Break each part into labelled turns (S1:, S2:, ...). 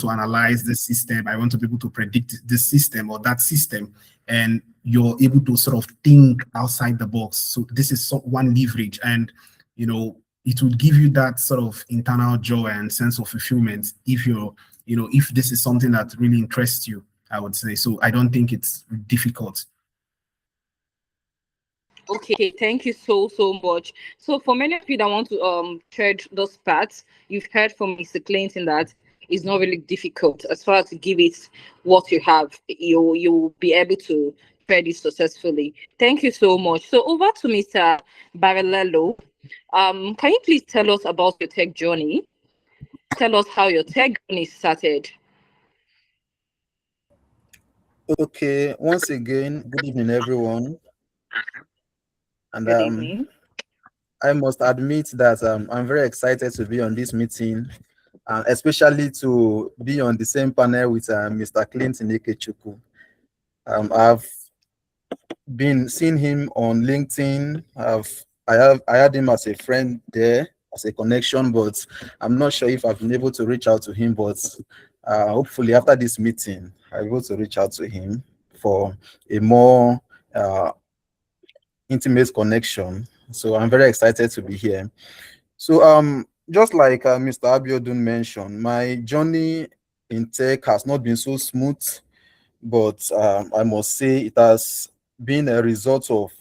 S1: to analyze the system. I want to be able to predict this system or that system. And you're able to sort of think outside the box. So this is one leverage. And, it will give you that sort of internal joy and sense of fulfillment if if this is something that really interests you, I would say. So I don't think it's difficult.
S2: Okay, thank you so much. So for many of you that want to tread those paths, you've heard from Mr. Clinton that it's not really difficult as far as to give it what you have. You'll be able to tread it successfully. Thank you so much. So over to Mr. Baralello. Can you please tell us about your tech journey? Tell us how your tech journey started.
S3: Okay, once again, good evening, everyone. And
S2: Good evening.
S3: I must admit that I'm very excited to be on this meeting, especially to be on the same panel with Mr. Clinton Ikechukwu. I've been seeing him on LinkedIn. I had him as a friend there, as a connection, but I'm not sure if I've been able to reach out to him. But hopefully after this meeting, I'll be able to reach out to him for a more intimate connection. So I'm very excited to be here. So just like Mr. Abiodun mentioned, my journey in tech has not been so smooth, but I must say it has been a result of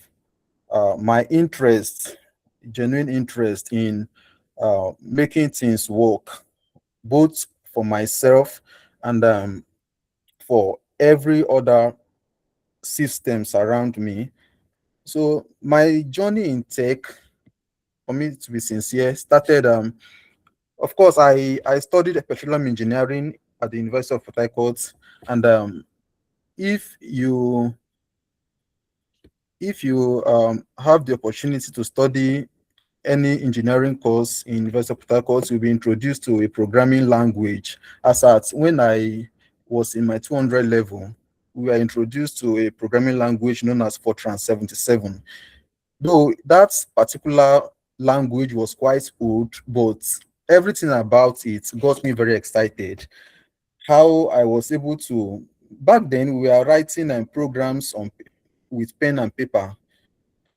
S3: my interest, genuine interest in making things work, both for myself and for every other systems around me. So my journey in tech, for me to be sincere, started, of course, I studied petroleum engineering at the University of Port Harcourt, and if you have the opportunity to study any engineering course in University of Port Harcourt, you'll be introduced to a programming language. As at when I was in my 200 level, we were introduced to a programming language known as Fortran 77. Though that particular language was quite old, but everything about it got me very excited. How I was able to, back then we were writing programs with pen and paper,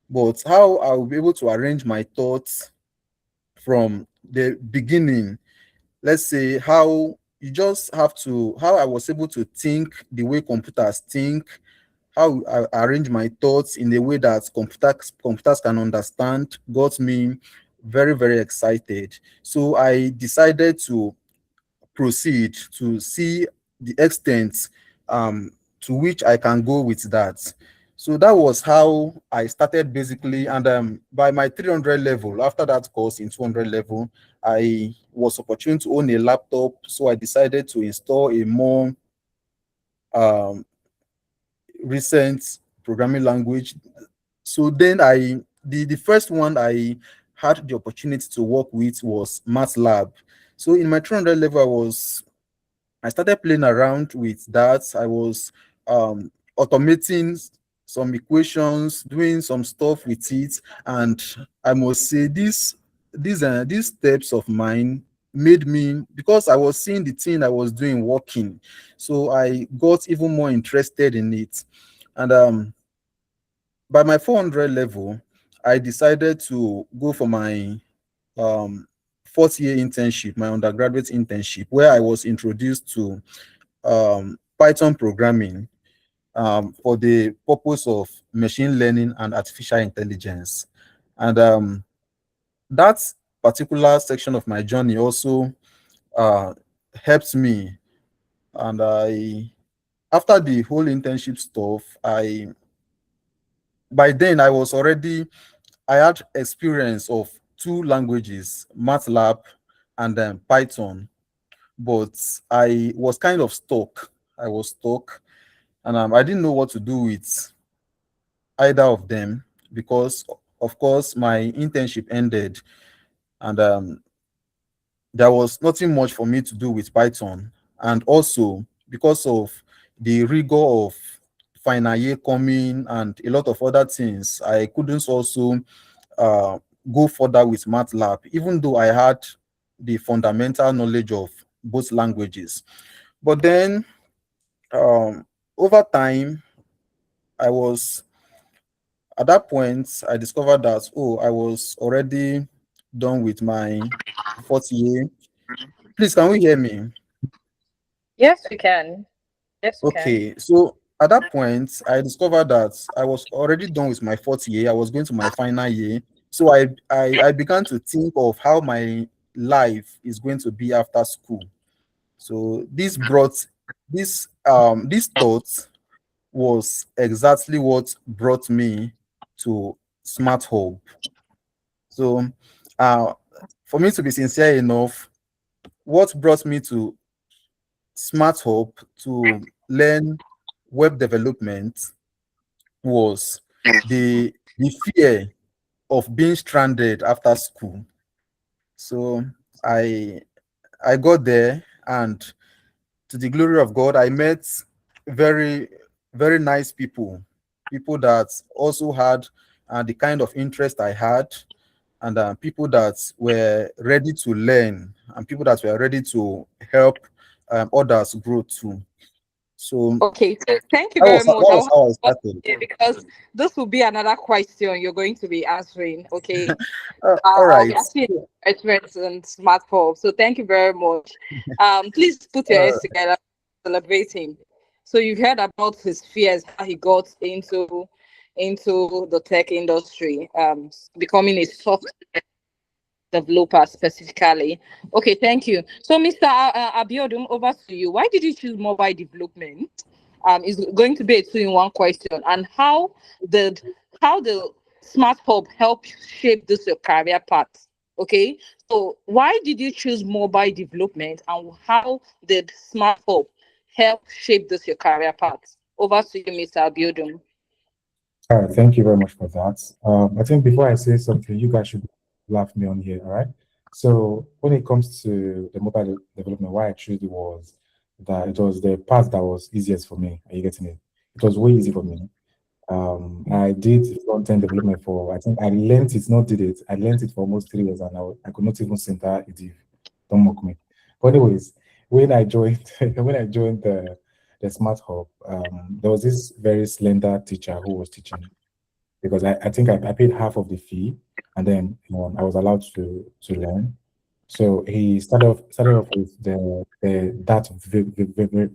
S3: but how I will be able to arrange my thoughts from the beginning, let's say how you just have to, how I was able to think the way computers think, how I arrange my thoughts in a way that computers can understand, got me very, very excited. So I decided to proceed to see the extent to which I can go with that. So that was how I started basically. And by my 300 level, after that course in 200 level, I was opportune to own a laptop. So I decided to install a more recent programming language. So then the first one I had the opportunity to work with was MATLAB. So in my 300 level, I started playing around with that. I was automating some equations, doing some stuff with it, and I must say these steps of mine made me, because I was seeing the thing I was doing working, so I got even more interested in it. And by my 400 level, I decided to go for my fourth year internship, my undergraduate internship, where I was introduced to Python programming for the purpose of machine learning and artificial intelligence. And that particular section of my journey also helped me. And after the whole internship stuff, by then I had experience of two languages, MATLAB and then Python, but I was kind of stuck. I was stuck, and I didn't know what to do with either of them because, of course, my internship ended, and there was nothing much for me to do with Python. And also, because of the rigor of final year coming and a lot of other things, I couldn't also go further with MATLAB, even though I had the fundamental knowledge of both languages. But then over time, I was at that point, I discovered that, oh, I was already done with my fourth year. Please, can we hear me?
S2: Yes, we can. Yes, we can.
S3: Okay, so at that point, I discovered that I was already done with my fourth year. I was going to my final year. So I began to think of how my life is going to be after school. So this thought was exactly what brought me to Smart Hub. So uh, for me to be sincere enough, what brought me to Smart Hub to learn web development was the fear of being stranded after school. So I I got there, and to the glory of God, I met very very nice people, people that also had the kind of interest I had, and people that were ready to learn, and people that were ready to help others grow too. So
S2: Okay, so thank you very
S3: that
S2: much. I'll
S3: was
S2: have
S3: how I
S2: to pause
S3: started.
S2: here because this will be another question you're going to be answering. Okay,
S3: All
S2: I'll be
S3: right.
S2: asking you experiments and smart home. So thank you very much. Please put your
S3: Uh,
S2: heads together, celebrating. So you've heard about his fears, how he got into the tech industry, becoming a software developer specifically. Okay, thank you. So Mr. Abiodun, over to you. Why did you choose mobile development? Is going to be a two-in-one question. And did how the Smart Hub help shape this your career path? Okay, so why did you choose mobile development, and how did Smart Hub help shape this your career path? Over to you, Mr. Abiodun.
S4: All right, thank you very much for that. I think before I say something, you guys should laugh me on here, all right? So when it comes to the mobile development, why I chose it was that it was the part that was easiest for me. Are you getting it? It was way easy for me. I did front-end development for, I think I learned it, not did it. I learned it for almost 3 years, and I could not even center it. Don't mock me. But anyways, when I joined when I joined the Smart Hub, there was this very slender teacher who was teaching, because I think I paid half of the fee, and then I was allowed to learn. So he started off with the data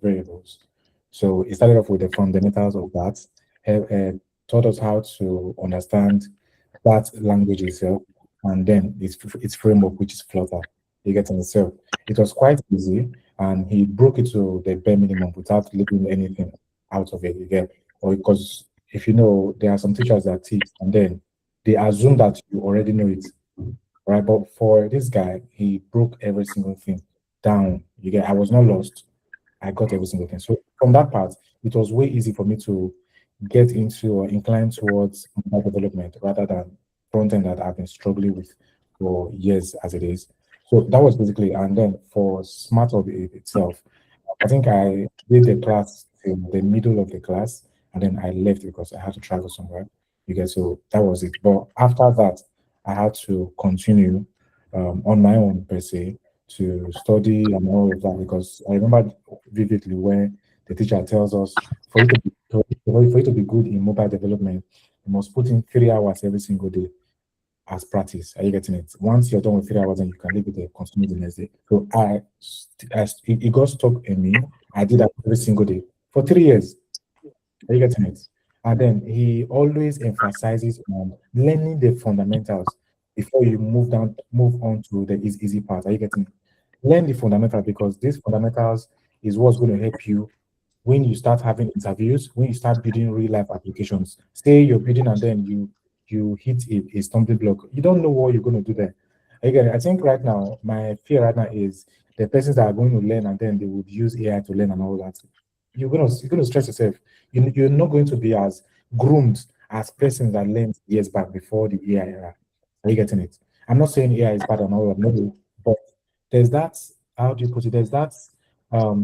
S4: variables. So he started off with the fundamentals of that, taught us how to understand that language itself, and then its framework, which is Flutter. You get in itself. It was quite easy, and he broke it to the bare minimum without leaving anything out of it. You get, or because if you know, there are some teachers that teach, and then they assume that you already know it, right? But for this guy, he broke every single thing down. You get, I was not lost. I got every single thing. So from that part, it was way easy for me to get into or incline towards mobile development rather than front end that I've been struggling with for years as it is. So that was basically, and then for Smart Hub itself, I think I did the class till the middle of the class, and then I left because I had to travel somewhere. You get, so that was it. But after that, I had to continue on my own per se to study and all of that, because I remember vividly when the teacher tells us for you to be good in mobile development, you must put in 3 hours every single day as practice. Are you getting it? Once you're done with 3 hours, then you can leave it there, continue the next day. So it got stuck in me. I did that every single day for 3 years. Are you getting it? And then he always emphasizes on learning the fundamentals before you move on to the easy part. Are you getting it? Learn the fundamentals, because these fundamentals is what's going to help you when you start having interviews, when you start building real life applications. Say you're building and then you hit a stumbling block. You don't know what you're going to do there. Again, I think right now, my fear right now is the persons that are going to learn and then they would use AI to learn and all that. You're gonna stress yourself. You're not going to be as groomed as persons that learned years back before the AI era. Are you getting it? I'm not saying AI is bad and all that, no, but there's that, how do you put it? There's that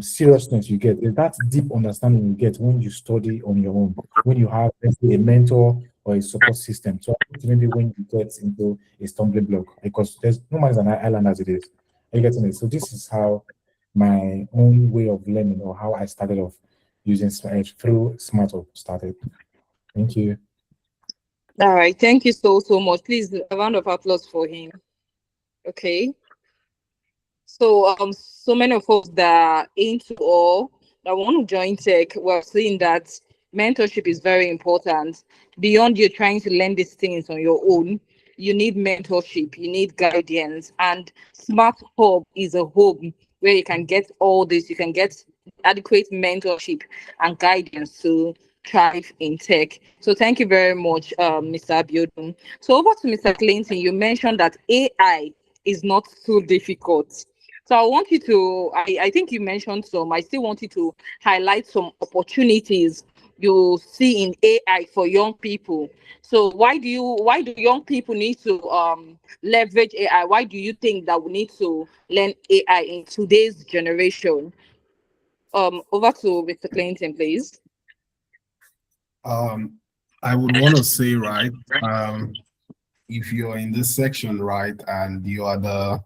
S4: seriousness you get. There's that deep understanding you get when you study on your own, when you have, let's say, a mentor or a support system. So maybe when you get into a stumbling block, because there's no man is an island as it is. Are you getting it? So this is how my own way of learning or how I started off using through SmartUp started. Thank you.
S2: All right. Thank you so much. Please, a round of applause for him. Okay. So many of us that are into or that want to join tech, we're seeing that mentorship is very important. Beyond you trying to learn these things on your own, you need mentorship, you need guidance, and Smart Hub is a home where you can get all this, you can get adequate mentorship and guidance to thrive in tech. So thank you very much, Mr. Abiodun. So over to Mr. Clinton, you mentioned that AI is not so difficult. So I want you to, I think you mentioned some, I still want you to highlight some opportunities you see in AI for young people. So why do young people need to leverage AI? Why do you think that we need to learn AI in today's generation? Over to Mr. Clinton, please.
S1: I would want to say, right, if you're in this section, right, and you are the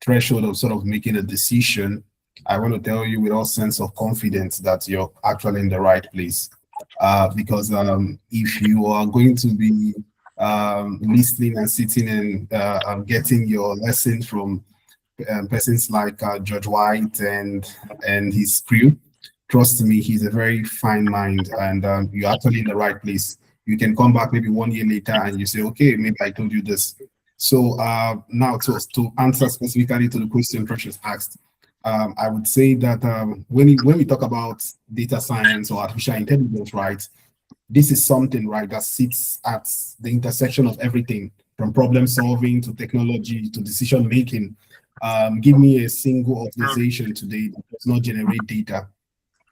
S1: threshold of sort of making a decision, I want to tell you with all sense of confidence that you're actually in the right place. Because if you are going to be listening and sitting and getting your lessons from persons like George White and his crew, trust me, he's a very fine mind, and you're actually in the right place. You can come back maybe 1 year later and you say, okay, maybe I told you this. So now to answer specifically to the question Precious asked, I would say that when we talk about data science or artificial intelligence, right, this is something, right, that sits at the intersection of everything from problem solving to technology to decision making. Give me a single organization today that does not generate data.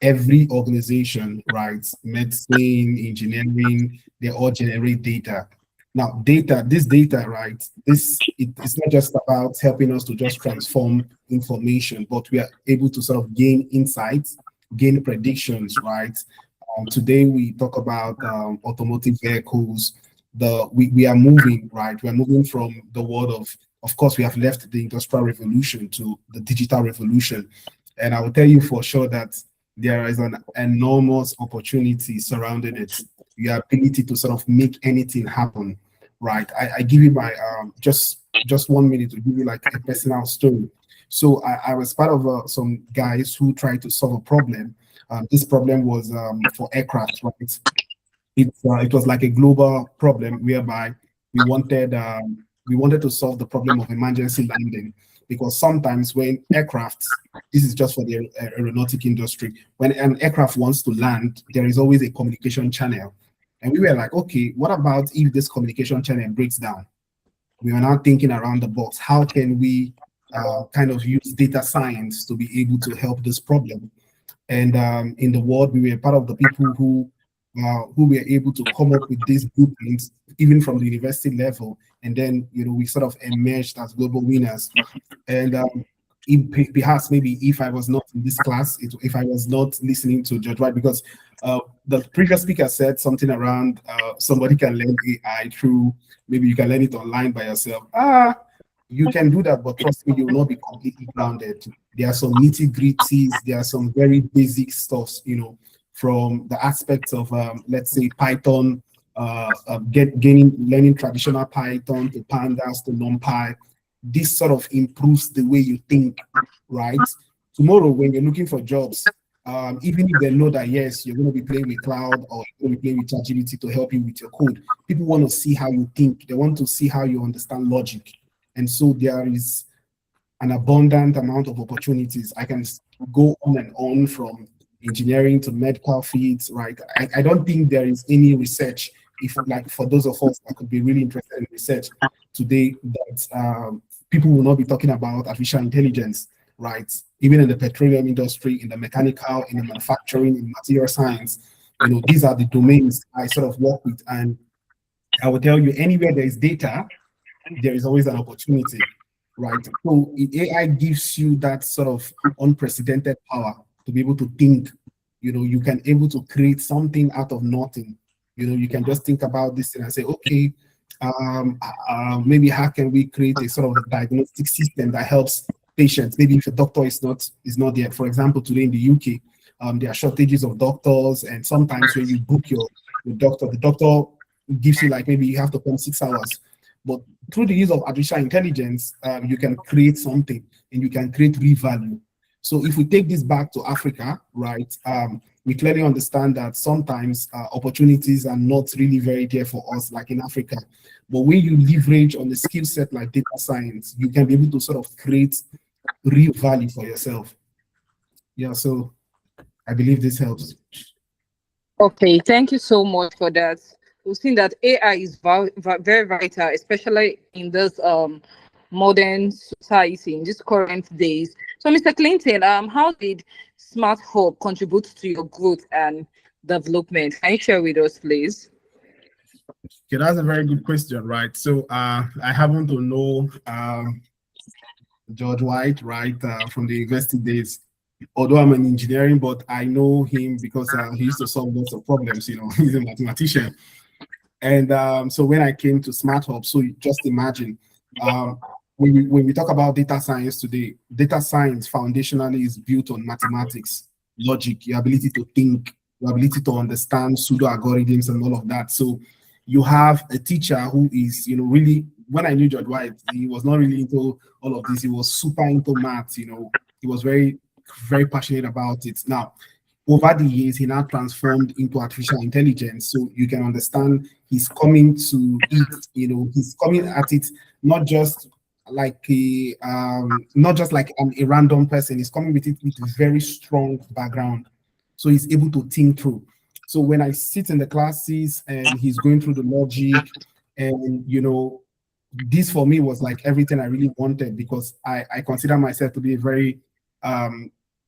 S1: Every organization, right, medicine, engineering, they all generate data. Now, this data, right, it's not just about helping us to just transform information, but we are able to sort of gain insights, gain predictions, right? Today, we talk about automotive vehicles. We are moving, right? We are moving from the world of course, we have left the industrial revolution to the digital revolution. And I will tell you for sure that there is an enormous opportunity surrounding it. Your ability to sort of make anything happen, right? I give you my just 1 minute to give you like a personal story. So I was part of some guys who tried to solve a problem. This problem was for aircraft, right? It was like a global problem whereby we wanted to solve the problem of emergency landing, because sometimes when aircraft, this is just for the aeronautic industry, when an aircraft wants to land, there is always a communication channel. And we were like, okay, what about if this communication channel breaks down? We are now thinking around the box. How can we kind of use data science to be able to help this problem? And in the world, we were part of the people who were able to come up with these blueprints, even from the university level. And then, we sort of emerged as global winners. And perhaps maybe if I was not in this class, if I was not listening to George White, because the previous speaker said something around somebody can learn AI through, maybe you can learn it online by yourself. You can do that, but trust me, you will not be completely grounded. There are some nitty-gritties, there are some very basic stuffs, from the aspects of, let's say, Python, learning traditional Python to Pandas to NumPy. This sort of improves the way you think, right? Tomorrow, when you're looking for jobs, even if they know that, yes, you're going to be playing with cloud or you're going to be playing with ChatGPT to help you with your code, people want to see how you think. They want to see how you understand logic. And so there is an abundant amount of opportunities. I can go on and on from engineering to medical fields, right? I don't think there is any research, if like for those of us that could be really interested in research today, that people will not be talking about artificial intelligence, right? Even in the petroleum industry, in the mechanical, in the manufacturing, in material science, these are the domains I sort of work with. And I will tell you, anywhere there is data, there is always an opportunity, right? So AI gives you that sort of unprecedented power to be able to think. You can able to create something out of nothing. You can just think about this and say, okay, maybe how can we create a sort of a diagnostic system that helps patients. Maybe if a doctor is not there. For example, today in the UK, there are shortages of doctors, and sometimes when you book your doctor, the doctor gives you like maybe you have to come 6 hours. But through the use of artificial intelligence, you can create something and you can create real value. So if we take this back to Africa, right, we clearly understand that sometimes opportunities are not really very there for us, like in Africa. But when you leverage on the skill set like data science, you can be able to sort of create real value for yourself. Yeah, so I believe this helps.
S2: Okay, thank you so much for that. We've seen that AI is very vital, especially in this modern society, in these current days. So, Mr. Clinton, how did Smart Hub contribute to your growth and development? Can you share with us, please?
S1: Okay, that's a very good question, right? So I happen to know George White, right, from the university days. Although I'm an engineering, but I know him because he used to solve lots of problems. You know, he's a mathematician. And so when I came to Smart Hub, so just imagine, when we talk about data science today, data science foundationally is built on mathematics, logic, your ability to think, your ability to understand pseudo algorithms and all of that. So you have a teacher who is, you know, really, when I knew George White, he was not really into all of this. He was super into maths, you know, he was very, very passionate about it. Now, over the years, he now transformed into artificial intelligence. So you can understand he's coming to it, you know, he's coming at it not just like a random person. He's coming with it with a very strong background. So he's able to think through. So when I sit in the classes and he's going through the logic, and you know, this for me was like everything I really wanted, because I consider myself to be a very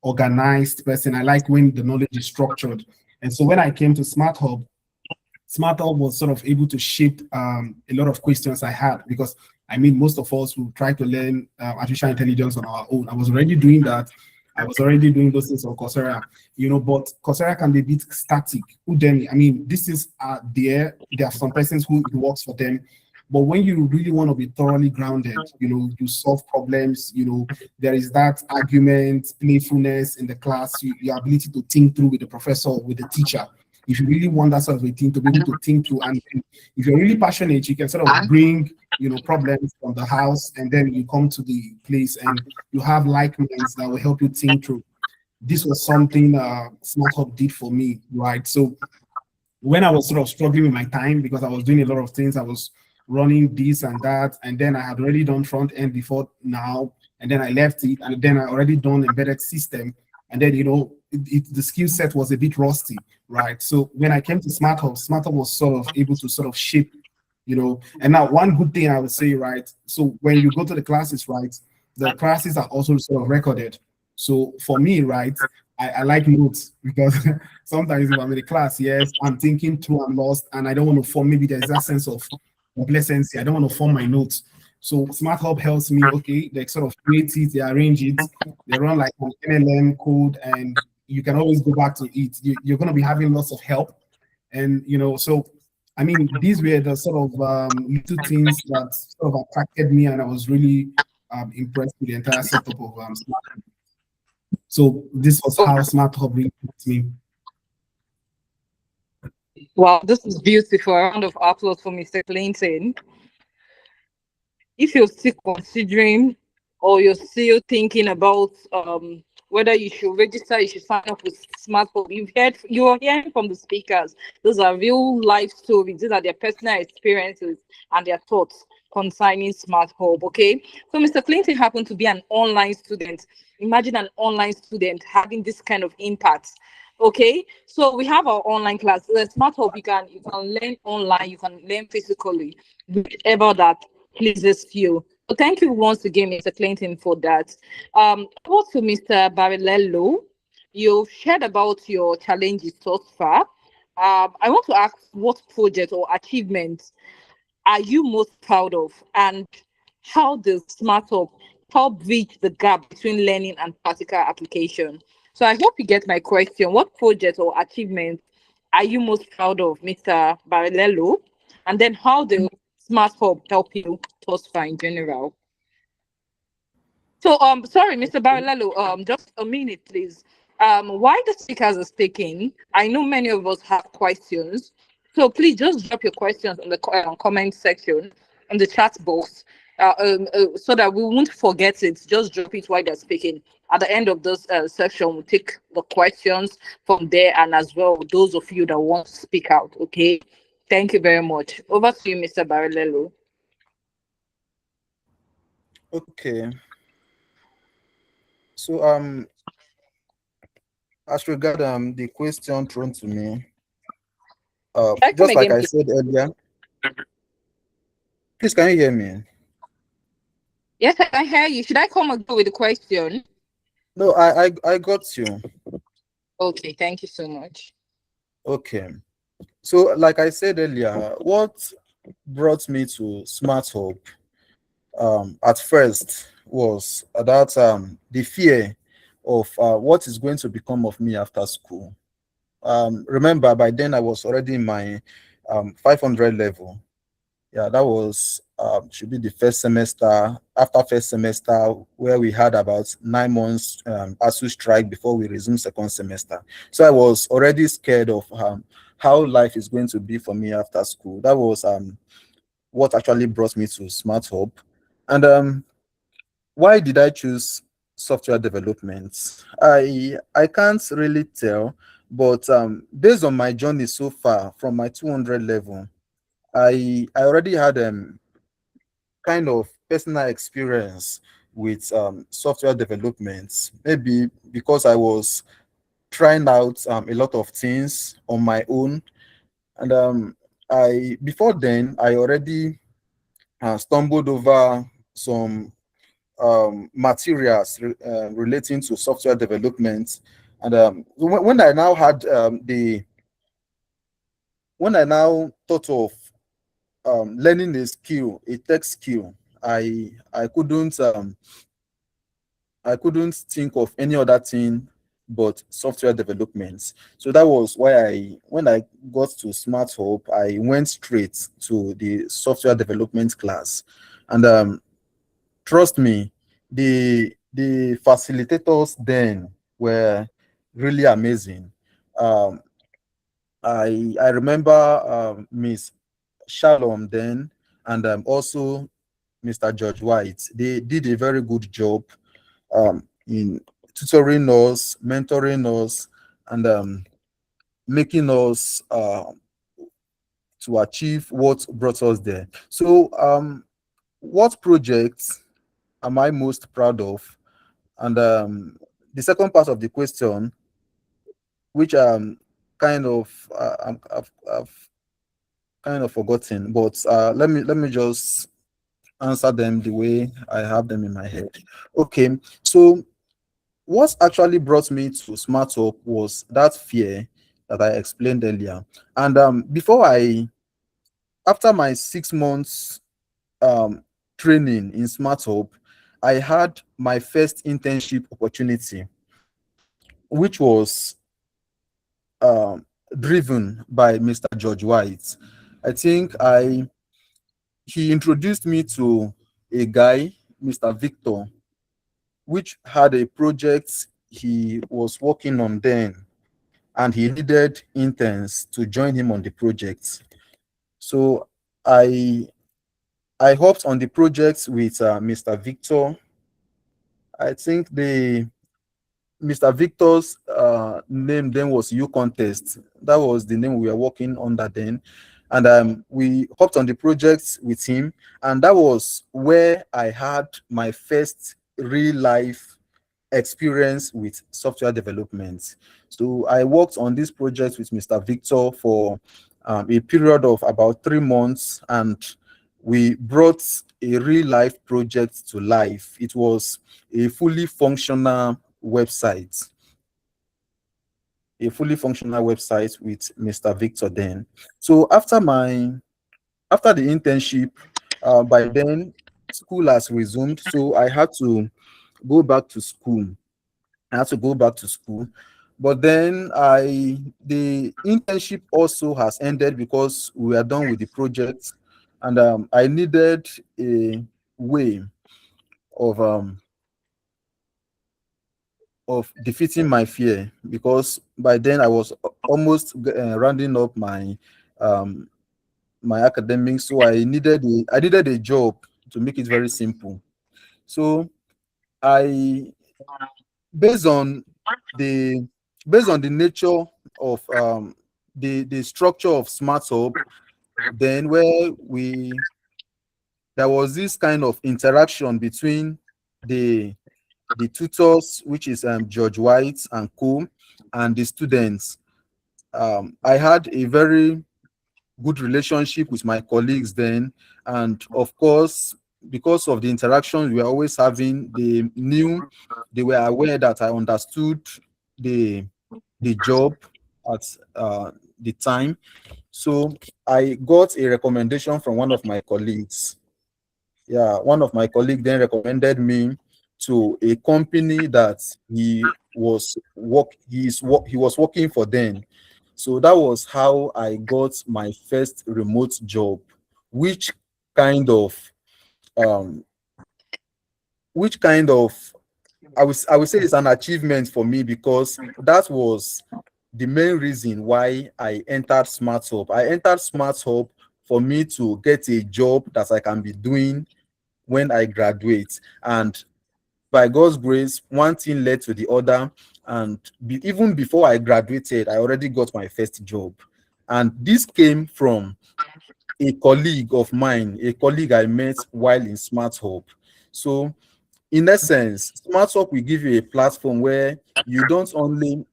S1: organized person. I like when the knowledge is structured. And so when I came to Smart Hub was sort of able to shape a lot of questions I had, because I mean, most of us will try to learn artificial intelligence on our own. I was already doing that. I was already doing those things on Coursera, you know, but Coursera can be a bit static. Udemy, I mean, this is there are some persons who it works for them. But when you really want to be thoroughly grounded, you know, you solve problems, you know, there is that argument, playfulness in the class, your ability to think through with the professor, with the teacher. If you really want that sort of a thing to be able to think through, and if you're really passionate, you can sort of bring, you know, problems from the house, and then you come to the place and you have like minds that will help you think through. This was something Smart Hub did for me, right? So when I was sort of struggling with my time, because I was doing a lot of things, I was running this and that, and then I had already done front end before now, and then I left it, and then I already done embedded system, and then, you know, the skill set was a bit rusty, right? So when I came to Smart Hub was sort of able to sort of shape, you know. And now one good thing I would say, right, so when you go to the classes, right, the classes are also sort of recorded. So for me, right, I like notes, because sometimes if I'm in the class, yes, I'm thinking through, I'm lost, and I don't want to form, maybe there's that sense of complacency, I don't want to form my notes. So Smart Hub helps me, okay, they sort of create it, they arrange it, they run like an NLM code, and you can always go back to it. You're going to be having lots of help. And, you know, so, I mean, these were the sort of little things that sort of attracted me, and I was really impressed with the entire setup of Smart Hub. So this was how Smart Hub really helped me.
S2: Wow, this is beautiful. A round of applause for Mr. Clinton. If you're still considering, or you're still thinking about whether you should register, you should sign up with Smart Hub, you are hearing from the speakers. Those are real life stories. These are their personal experiences and their thoughts concerning Smart Hub. Okay, so Mr. Clinton happened to be an online student. Imagine an online student having this kind of impact. Okay, so we have our online class. The Smart Hub, you can learn online, you can learn physically, whichever that pleases you. So thank you once again, Mr. Clinton, for that. Also, Mr. Barilello, you've shared about your challenges so far. I want to ask, what project or achievements are you most proud of, and how does Smart Hub help bridge the gap between learning and practical application? So I hope you get my question. What project or achievement are you most proud of, Mr. Barilello? And then how does Smart Hub help you thus far in general? So, sorry, Mr. Barilalo, just a minute, please. While the speakers are speaking, I know many of us have questions. So please just drop your questions on the comment section, on the chat box, so that we won't forget it. Just drop it while they're speaking. At the end of this section, we'll take the questions from there, and as well those of you that want to speak out. Okay. Thank you very much. Over to you, Mr. Barilalo.
S3: Okay. So as regard the question thrown to me, just like I said earlier, please can you hear me?
S2: Yes, I can hear you. Should I come and go with the question?
S3: No, I got you.
S2: Okay, thank you so much.
S3: Okay. So like I said earlier, what brought me to Smart Hub at first was that the fear of what is going to become of me after school. Remember, by then I was already in my 500 level. Yeah, that was should be the first semester. After first semester, where we had about 9 months ASU strike before we resumed second semester. So I was already scared of how life is going to be for me after school. That was what actually brought me to Smart Hub. And why did I choose software development? I can't really tell, but based on my journey so far from my 200 level, I already had kind of personal experience with software development. Maybe because I was trying out a lot of things on my own, and I before then I already stumbled over some materials relating to software development, and when I now had when I now thought of learning a skill, a tech skill, I couldn't think of any other thing but software development. So that was why when I got to Smart Hub, I went straight to the software development class. And trust me, the facilitators then were really amazing. Um, I remember Miss Shalom then, and also Mr. George White. They did a very good job in tutoring us, mentoring us, and making us to achieve what brought us there. So, what projects am I most proud of? And the second part of the question, which kind of I've kind of forgotten, but let me just answer them the way I have them in my head. Okay, so what actually brought me to Smart Hub was that fear that I explained earlier. And after my 6 months training in Smart Hub, I had my first internship opportunity, which was driven by Mr. George White. I think he introduced me to a guy, Mr. Victor, which had a project he was working on then, and he needed interns to join him on the project. So I hopped on the project with Mr. Victor. I think Mr. Victor's name then was U Contest. That was the name we were working under then. And we hopped on the project with him. And that was where I had my first real life experience with software development. So I worked on this project with Mr. Victor for a period of about 3 months, and we brought a real life project to life. It was a fully functional website, with Mr. Victor then. So after the internship, by then school has resumed, so I had to go back to school. But then the internship also has ended because we are done with the project, and I needed a way of of defeating my fear, because by then I was almost rounding up my my academics, so I needed a job, to make it very simple. So I, based on the nature of the structure of Smart Hub, then where there was this kind of interaction between the tutors, which is George White and co, and the students. I had a very good relationship with my colleagues then, and of course, because of the interactions we were always having, they were aware that I understood the job at the time. So I got a recommendation from one of my colleagues. Yeah, one of my colleagues then recommended me to a company that he was working for then. So that was how I got my first remote job, which kind of um I would say it's an achievement for me, because that was the main reason why I entered Smart Hub. I entered Smart Hub for me to get a job that I can be doing when I graduate. And by God's grace, one thing led to the other. And even before I graduated, I already got my first job. And this came from a colleague of mine, a colleague I met while in Smart Hub. So, in essence, Smart Hub will give you a platform where you don't only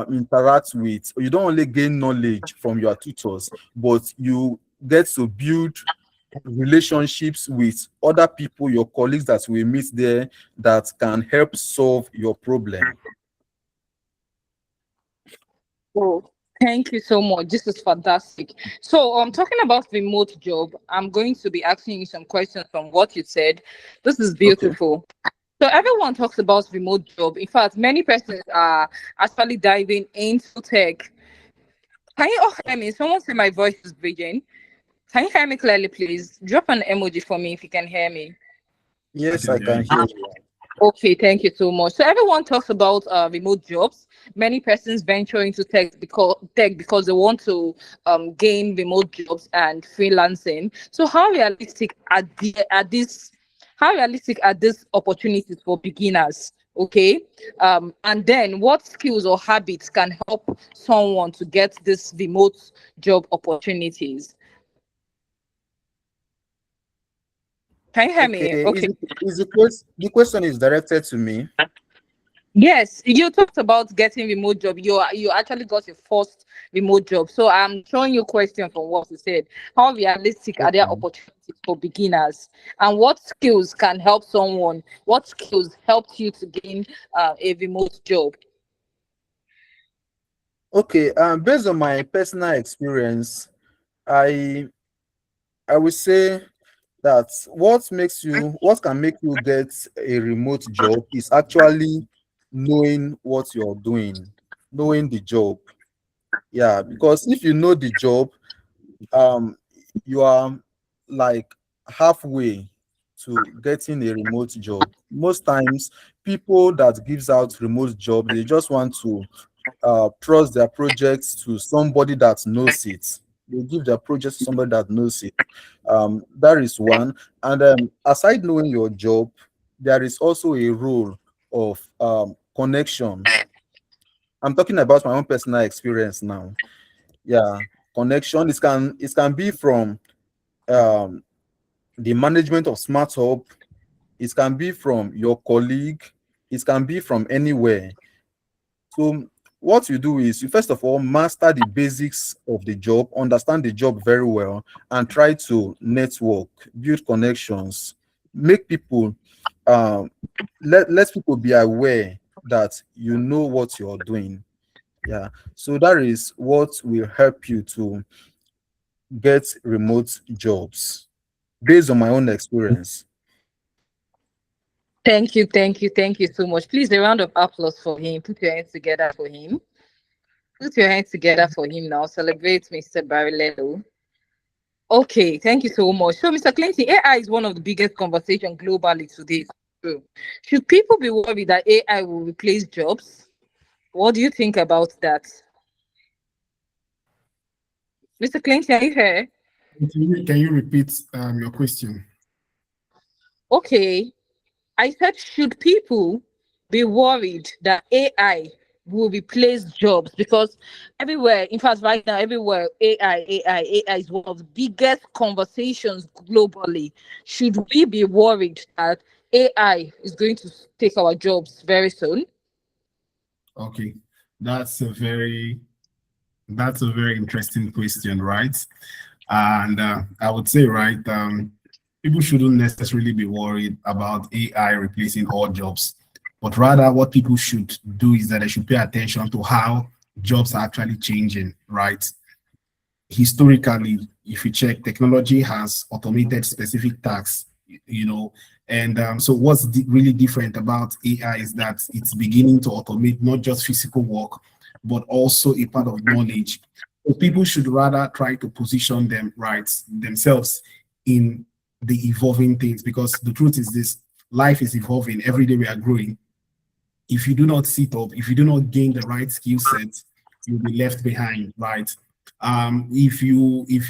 S3: interact with, or you don't only gain knowledge from your tutors, but you get to build relationships with other people, your colleagues that we meet there, that can help solve your problem.
S2: Oh, thank you so much. This is fantastic. So, talking about remote job, I'm going to be asking you some questions from what you said. This is beautiful. So everyone talks about remote job. In fact, many persons are actually diving into tech. Can you all hear me? Someone say my voice is bridging. Can you hear me clearly, please? Drop an emoji for me if you can hear me.
S3: Yes, I can hear you.
S2: Okay, thank you so much. So everyone talks about remote jobs. Many persons venture into tech because they want to gain remote jobs and freelancing. So how realistic are these opportunities for beginners? Okay, and then what skills or habits can help someone to get this remote job opportunities? Can you hear me? Okay.
S3: The question is directed to me.
S2: Yes, you talked about getting remote job. You actually got your first remote job. So I'm showing you a question from what you said. How realistic are there opportunities for beginners? And what skills can help someone? What skills helped you to gain a remote job?
S3: Okay, based on my personal experience, I would say that what can make you get a remote job is actually knowing what you're doing, knowing the job. Yeah, because if you know the job, you are like halfway to getting a remote job. Most times, people that gives out remote job, they just want to trust their projects to somebody that knows it. They give their projects to somebody that knows it. That is one. And aside knowing your job, there is also a role of connection. I'm talking about my own personal experience now. Yeah, connection. It can be from um, the management of Smart Hub. It can be from your colleague. It can be from anywhere. So what you do is you first of all master the basics of the job, understand the job very well, and try to network, build connections, make people let people be aware that you know what you're doing. Yeah. So that is what will help you to get remote jobs based on my own experience.
S2: Thank you so much. Please, a round of applause for him. Put your hands together for him. Put your hands together for him now. Celebrate Mr. Barilello. Okay, thank you so much. So, Mr. Clinton, AI is one of the biggest conversation globally today. true. Should people be worried that AI will replace jobs? What do you think about that? Mr. Clinton, are you here?
S1: Can you repeat your question?
S2: Okay. I said, should people be worried that AI will replace jobs? Because everywhere, in fact, right now, everywhere, AI is one of the biggest conversations globally. Should we be worried that AI is going to take our jobs very soon?
S1: Okay, that's a very interesting question, right? And I would say, right, people shouldn't necessarily be worried about AI replacing all jobs, but rather what people should do is that they should pay attention to how jobs are actually changing, right? Historically, if you check, technology has automated specific tasks, and so what's really different about AI is that it's beginning to automate not just physical work, but also a part of knowledge. So people should rather try to position themselves in the evolving things, because the truth is this: life is evolving. Every day we are growing. If you do not sit up, if you do not gain the right skill sets, you'll be left behind, right? If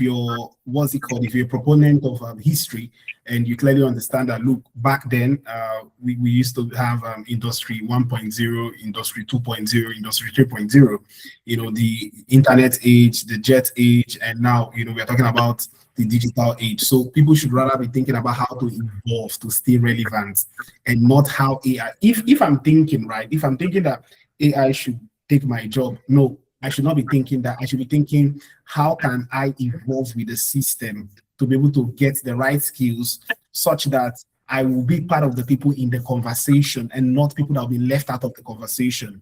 S1: you're what's it called, if you're a proponent of history, and you clearly understand that, look, back then we used to have industry 1.0, industry 2.0, industry 3.0, the internet age, the jet age, and now we're talking about the digital age. So people should rather be thinking about how to evolve to stay relevant, and not how AI. If I'm thinking that AI should take my job, no, I should not be thinking that. I should be thinking, how can I evolve with the system to be able to get the right skills such that I will be part of the people in the conversation and not people that will be left out of the conversation.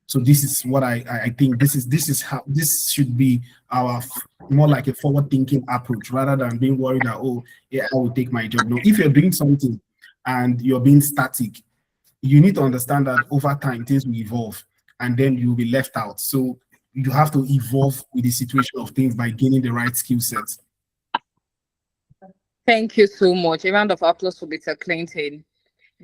S1: So this is what I think this is how this should be our more like a forward-thinking approach, rather than being worried that, oh, yeah, I will take my job. No, if you're doing something and you're being static, you need to understand that over time things will evolve, and then you'll be left out. So you have to evolve with the situation of things by gaining the right skill sets.
S2: Thank you so much. A round of applause for Mr. Clinton.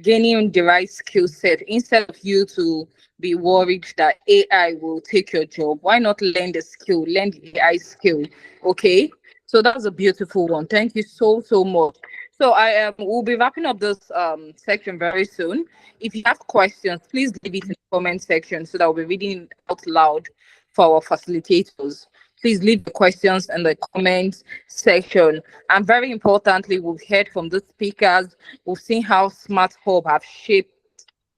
S2: Gaining the right skill set, instead of you to be worried that AI will take your job, why not learn the skill, learn the AI skill? Okay, so that's a beautiful one. Thank you so much. So I will be wrapping up this section very soon. If you have questions, please leave it in the comment section so that we'll be reading it out loud for our facilitators. Please leave the questions in the comments section. And very importantly, we've heard from the speakers. We've seen how Smart Hub have shaped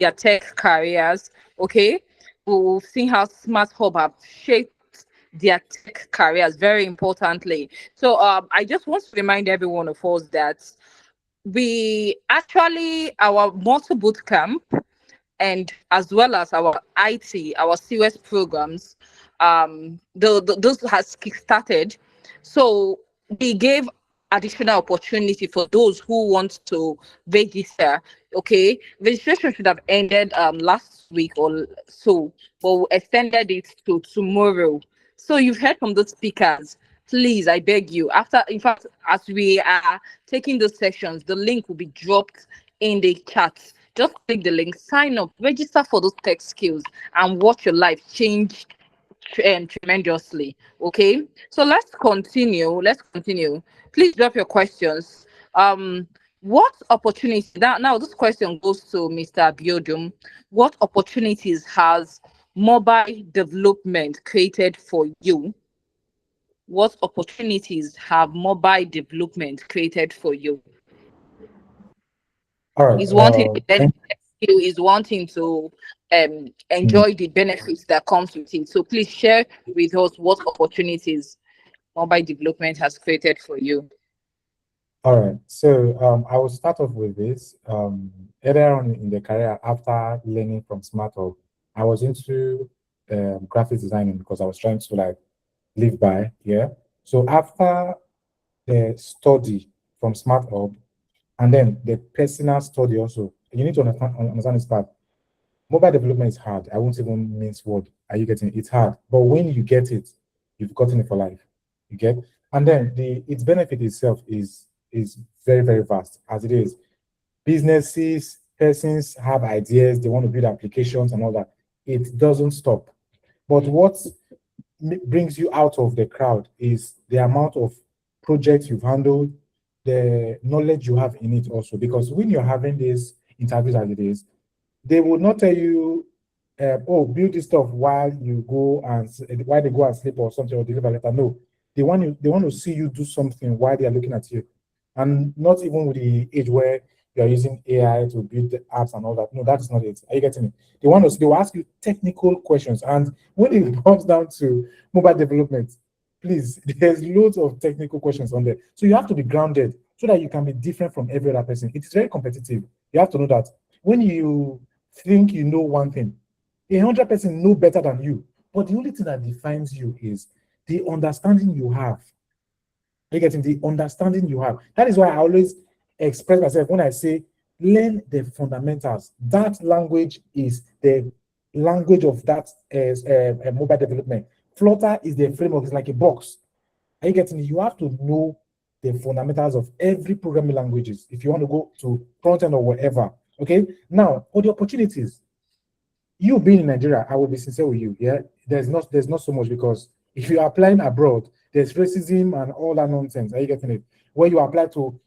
S2: their tech careers. Okay, we've seen how Smart Hub have shaped their tech careers. Very importantly, so I just want to remind every one of us that we actually, our Motor Boot Camp, and as well as our IT, our COS programs, those has kickstarted. So we gave additional opportunity for those who want to register. Okay, registration should have ended last week or so, but we extended it to tomorrow. So you've heard from the speakers. Please, I beg you, in fact, as we are taking those sections, the link will be dropped in the chat. Just click the link, sign up, register for those tech skills, and watch your life change tremendously. Okay, so let's continue. Please drop your questions. What opportunities now this question goes to Mr. Abiodun. What opportunities has mobile development created for you? What opportunities have mobile development created for you?
S4: All right.
S2: Is wanting is wanting to enjoy the benefits that comes with it. So please share with us what opportunities mobile development has created for you.
S4: All right. So I will start off with this. Earlier on in the career, after learning from Smart Hub, I was into graphic designing because I was trying to like live by. Yeah. So after the study from Smart Hub, and then the personal study also, you need to understand this part. Mobile development is hard. I won't even mince word. Are you getting it? It's hard. But when you get it, you've gotten it for life. You get? And then its benefit itself is very, very vast as it is. Businesses persons have ideas, they want to build applications and all that. It doesn't stop. But what brings you out of the crowd is the amount of projects you've handled, the knowledge you have in it also. Because when you're having these interviews as it is, they will not tell you, oh, build this stuff while you go and while they go and sleep or something or deliver a letter. No, they want to see you do something while they are looking at you, and not even with the age where you are using AI to build the apps and all that. No, that is not it. Are you getting it? They will ask you technical questions, and when it comes down to mobile development, please, there's loads of technical questions on there. So you have to be grounded so that you can be different from every other person. It is very competitive. You have to know that when you think you know one thing, 100% know better than you. But the only thing that defines you is the understanding you have. Are you getting the understanding you have? That is why I always express myself when I say learn the fundamentals. That language is the language of that mobile development. Flutter is the framework. It's like a box. Are you getting it? You have to know the fundamentals of every programming languages if you want to go to front end or whatever. Okay. Now, for the opportunities, you being in Nigeria, I will be sincere with you. Yeah, there's not so much, because if you're applying abroad, there's racism and all that nonsense. Are you getting it? Where you apply to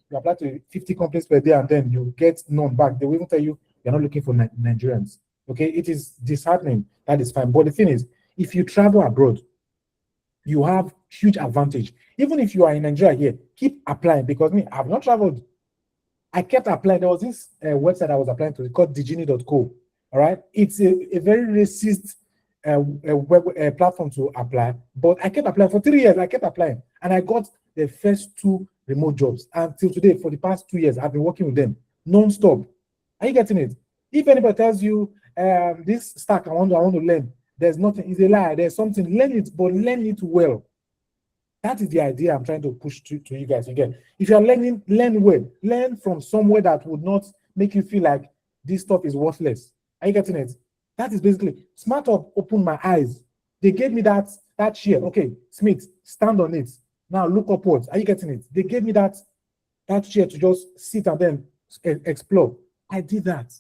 S4: 50 companies per day and then you get none back. They will even tell you you're not looking for Nigerians. Okay, it is disheartening. That is fine. But the thing is, if you travel abroad, you have huge advantage. Even if you are in Nigeria here, keep applying, because me, I've not traveled. I kept applying. There was this website I was applying to called digini.co. All right, it's a very racist web platform to apply, but I kept applying for 3 years. I kept applying, and I got the first 2 remote jobs. Until today, for the past 2 years, I've been working with them non-stop. Are you getting it? If anybody tells you this stack I want to learn, there's nothing. It's a lie. There's something. Learn it, but learn it well. That is the idea I'm trying to push to you guys. Again, if you're learning, learn well. Learn from somewhere that would not make you feel like this stuff is worthless. Are you getting it? That is basically SmartUp opened my eyes. They gave me that chair. Okay, Smith, stand on it. Now look upwards. Are you getting it? They gave me that chair to just sit and then explore. I did that.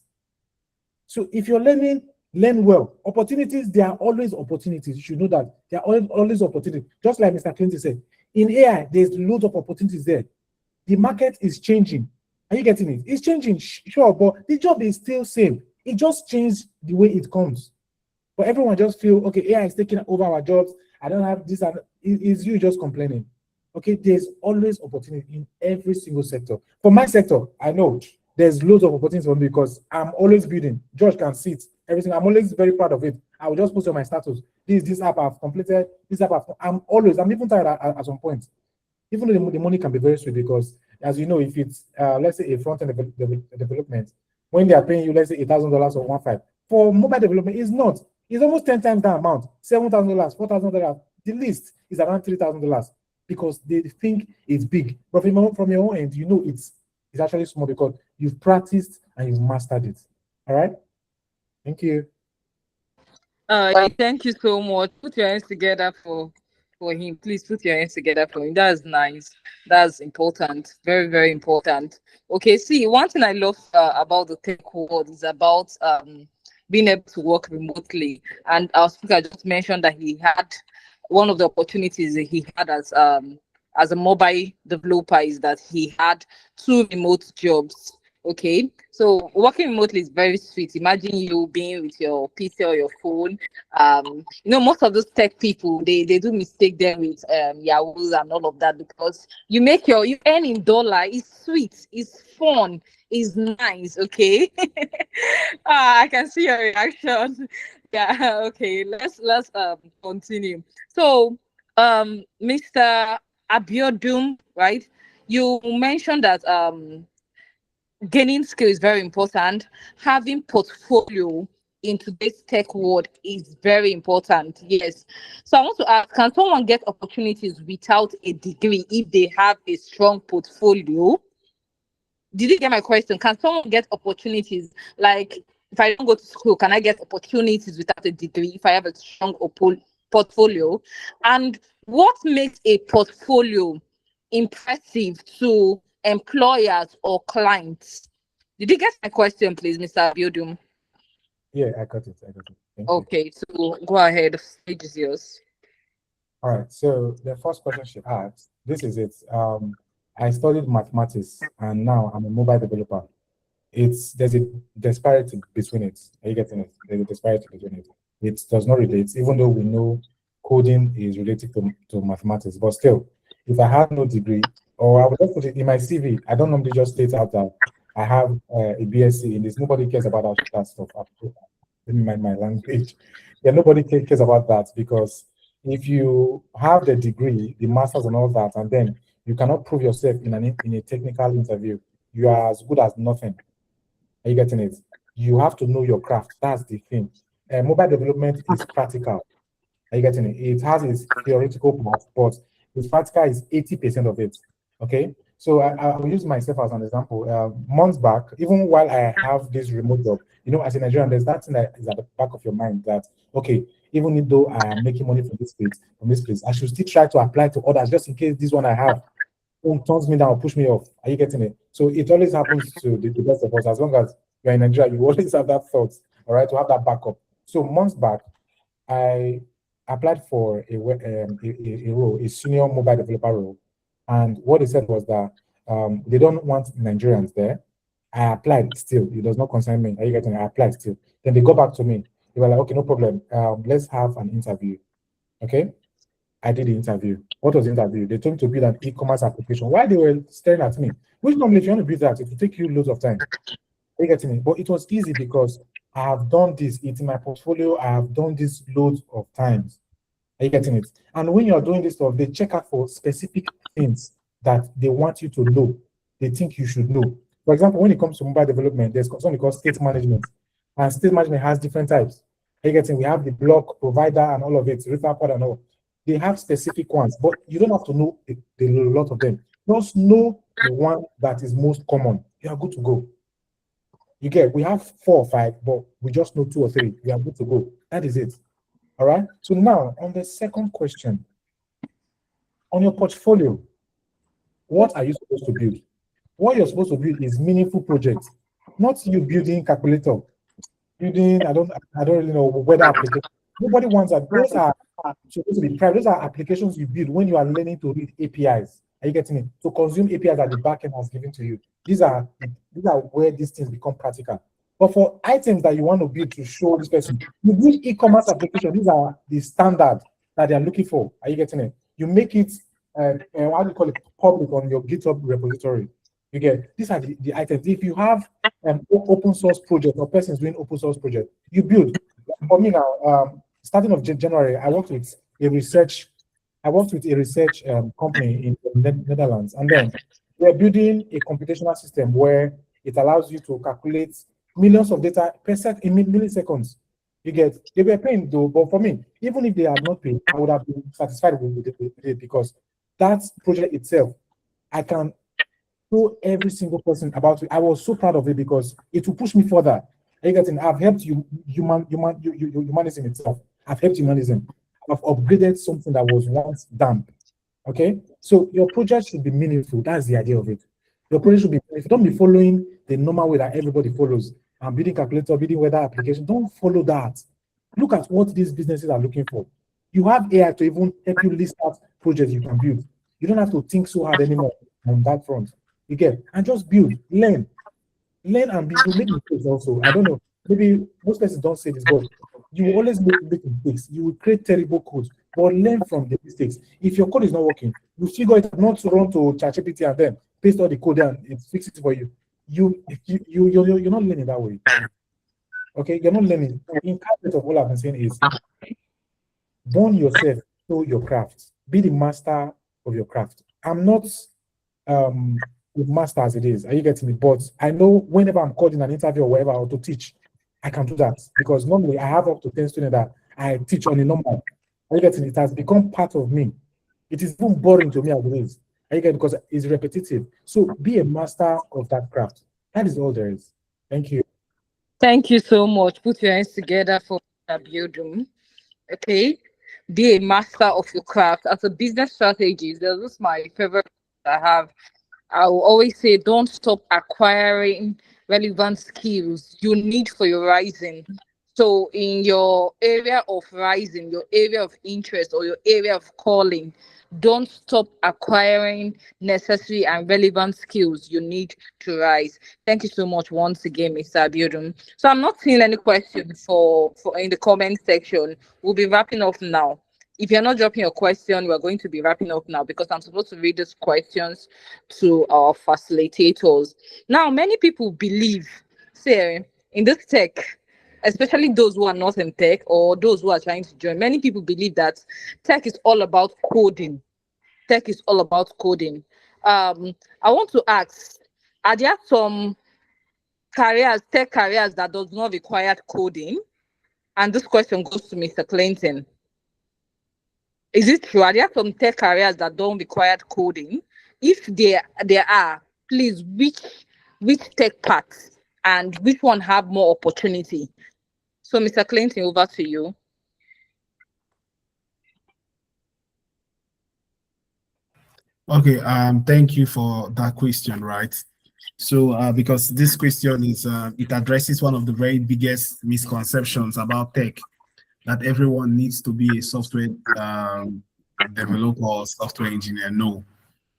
S4: So if you're learning, learn well. Opportunities, there are always opportunities. You should know that there are always opportunities. Just like Mr. Clinton said, in AI, there's loads of opportunities there. The market is changing. Are you getting it? It's changing, sure, but the job is still same. It just changed the way it comes. But everyone just feel, okay, AI is taking over our jobs. I don't have this, and it's you just complaining. Okay, there's always opportunity in every single sector. For my sector, I know there's loads of opportunities for me because I'm always building. George can see it, everything. I'm always very proud of it. I will just post on my status. This app I've completed. This app I'm even tired at some point. Even though the money can be very sweet, because as you know, if it's let's say a front-end development, when they are paying you, let's say $8,000 or 1.5 for mobile development, is not. It's almost 10 times that amount. $7,000, $4,000. The least is around $3,000 because they think it's big. But from your own end, you know it's actually small because you've practiced and you've mastered it. All right. Thank you.
S2: Thank you so much. Put your hands together for him. Please put your hands together for him. That's nice. That's important. Very, very important. Okay, see, one thing I love about the tech world is about being able to work remotely. And our speaker just mentioned that he had one of the opportunities that he had as a mobile developer is that he had 2 remote jobs. Okay, so working remotely is very sweet. Imagine you being with your PC or your phone. Most of those tech people, they do mistake them with Yahoo and all of that, because you earn in dollar. It's sweet, it's fun, it's nice. Okay. I can see your reaction. Yeah. Okay. Let's continue. So, Mr. Abiodun, right? You mentioned that gaining skill is very important. Having portfolio in today's tech world is very important. Yes. So I want to ask, can someone get opportunities without a degree if they have a strong portfolio? Did you get my question? Can someone get opportunities? Like, if I don't go to school, can I get opportunities without a degree if I have a strong portfolio? And what makes a portfolio impressive to employers or clients? Did you get my question, please, Mr. Abiodun?
S4: Yeah, I got it. Thank you.
S2: Okay, so go ahead. The stage is yours.
S4: All right. So the first question she asked, this is it. I studied mathematics and now I'm a mobile developer. There's a disparity between it. Are you getting it? There's a disparity between it. It does not relate, even though we know coding is related to mathematics, but still, if I had no degree, or I would just put it in my CV, I don't normally just state out that I have a BSc in this. Nobody cares about that stuff. In my language, yeah, nobody cares about that, because if you have the degree, the masters and all that, and then you cannot prove yourself in a technical interview, you are as good as nothing. Are you getting it? You have to know your craft. That's the thing. Mobile development is practical. Are you getting it? It has its theoretical part, but its practical is 80% of it. Okay. So I will use myself as an example. Months back, even while I have this remote job, as a Nigerian, there's that thing that is at the back of your mind that, okay, even though I am making money from this place, I should still try to apply to others just in case this one I have turns me down or push me off. Are you getting it? So it always happens to the best of us. As long as you're in Nigeria, you always have that thought, all right, to have that backup. So months back, I applied for a role, a senior mobile developer role. And what they said was that they don't want Nigerians there. I applied still. It does not concern me. Are you getting it? I applied still. Then they go back to me. They were like, okay, no problem. Let's have an interview. Okay. I did the interview. What was the interview? They told me to build an e-commerce application. While they were staring at me, which normally if you want to build that, it will take you loads of time. Are you getting it? But it was easy because I have done this. It's in my portfolio. I have done this loads of times. Are you getting it? And when you're doing this stuff, they check out for specific things that they want you to know. They think you should know. For example, when it comes to mobile development, there's something called state management. And state management has different types. Are you getting? We have the block provider and all of it, referral pod and all. They have specific ones, but you don't have to know a lot of them. Just know the one that is most common. You are good to go. You get, we have 4 or 5, but we just know 2 or 3. We are good to go. That is it. All right. So now on the second question, on your portfolio, what are you supposed to build? What you're supposed to build is meaningful projects, not you building calculator, building, I don't really know, weather application. Nobody wants that. Those are supposed to be private. Those are applications you build when you are learning to read APIs. Are you getting it? To consume APIs that the backend has given to you. These are where these things become practical. But for items that you want to build to show this person, you build e-commerce application. These are the standard that they are looking for. Are you getting it? You make it, how do you call it, public on your GitHub repository. You get, these are the items. If you have open source project or persons doing open source project, you build. For me now, starting of January, I worked with a research company in the Netherlands, and then we're building a computational system where it allows you to calculate millions of data per second in milliseconds. You get, they were paying though, but for me, even if they had not paid, I would have been satisfied with it because that project itself, I can show every single person about it. I was so proud of it because it will push me further. Are you getting? I've helped humanism itself. I've helped humanism. I've upgraded something that was once damp. Okay, so your project should be meaningful. That's the idea of it. Your project should be meaningful. Don't be following the normal way that everybody follows. I'm building calculator, building weather application. Don't follow that. Look at what these businesses are looking for. You have AI to even help you list out projects you can build. You don't have to think so hard anymore on that front. You get, and just build, learn and build. Make mistakes also. I don't know. Maybe most persons don't say this, but you will always make mistakes. You will create terrible code, but learn from the mistakes. If your code is not working, you figure it out, not to run to ChatGPT and then paste all the code and it fixes it for you. You're not learning that way. Okay, you're not learning. In part of all I've been saying is burn yourself to your craft. Be the master of your craft. I'm not with master as it is. Are you getting me? But I know whenever I'm called in an interview or wherever or to teach, I can do that because normally I have up to 10 students that I teach on a normal. Are you getting it? It has become part of me. It is even boring to me as it is. Are you getting it? Because it's repetitive. So be a master of that craft. That is all there is. Thank you.
S2: Thank you so much. Put your hands together for Abiodun. Okay. Be a master of your craft. As a business strategist, this is my favorite I have. I will always say, don't stop acquiring relevant skills you need for your rising. So in your area of rising, your area of interest, or your area of calling, don't stop acquiring necessary and relevant skills you need to rise. Thank you so much once again, Mr. Abiodun. So I'm not seeing any questions for in the comment section. We'll be wrapping up now. If you're not dropping your question, we're going to be wrapping up now because I'm supposed to read these questions to our facilitators. Now, many people believe, say, in this tech, especially those who are not in tech or those who are trying to join, many people believe that tech is all about coding. Tech is all about coding. I want to ask, are there some careers, tech careers, that does not require coding? And this question goes to Mr. Clinton. Is it true? Are there some tech careers that don't require coding? If there are, please, which tech paths and which one have more opportunity? So, Mr. Clinton, over to you.
S1: Okay, thank you for that question, right? So, because this question is, it addresses one of the very biggest misconceptions about tech, that everyone needs to be a software developer or software engineer. No,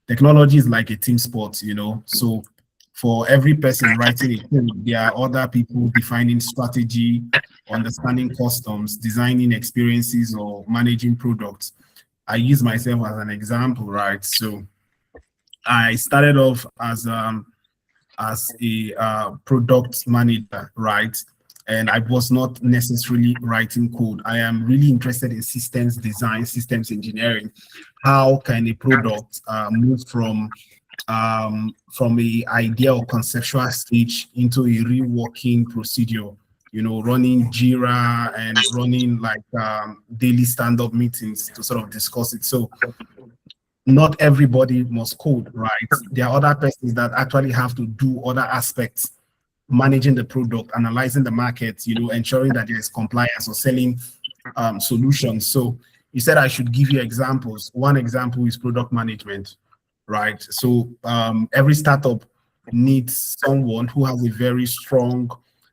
S1: technology is like a team sport, you know. So for every person writing a code, there are other people defining strategy, understanding customs, designing experiences, or managing products. I use myself as an example, right? So I started off as a product manager, right? And I was not necessarily writing code. I am really interested in systems design, systems engineering. How can a product move from a idea or conceptual stage into a real working procedure? You know, running Jira and running like daily stand-up meetings to sort of discuss it. So not everybody must code, right? There are other persons that actually have to do other aspects, managing the product, analyzing the market, you know, ensuring that there is compliance or selling solutions. So you said I should give you examples. One example is product management, right? So every startup needs someone who has a very strong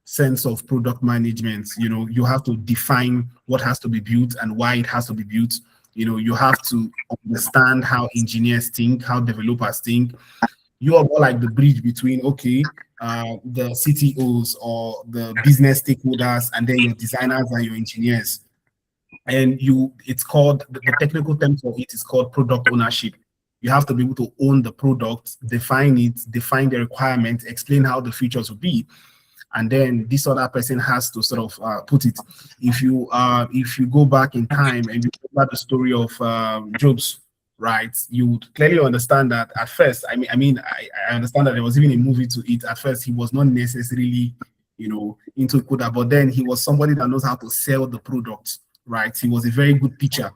S1: sense of product management. You know, you have to define what has to be built and why it has to be built. You know, you have to understand how engineers think, how developers think. You are more like the bridge between, okay, the CTOs or the business stakeholders, and then your designers and your engineers. And it's called, the technical term for it is called product ownership. You have to be able to own the product, define it, define the requirements, explain how the features will be. And then this other person has to sort of put it. If you go back in time and you remember the story of Jobs, right, you would clearly understand that at first, I understand that there was even a movie to it. At first, he was not necessarily, you know, into coder, but then he was somebody that knows how to sell the product, right? He was a very good pitcher.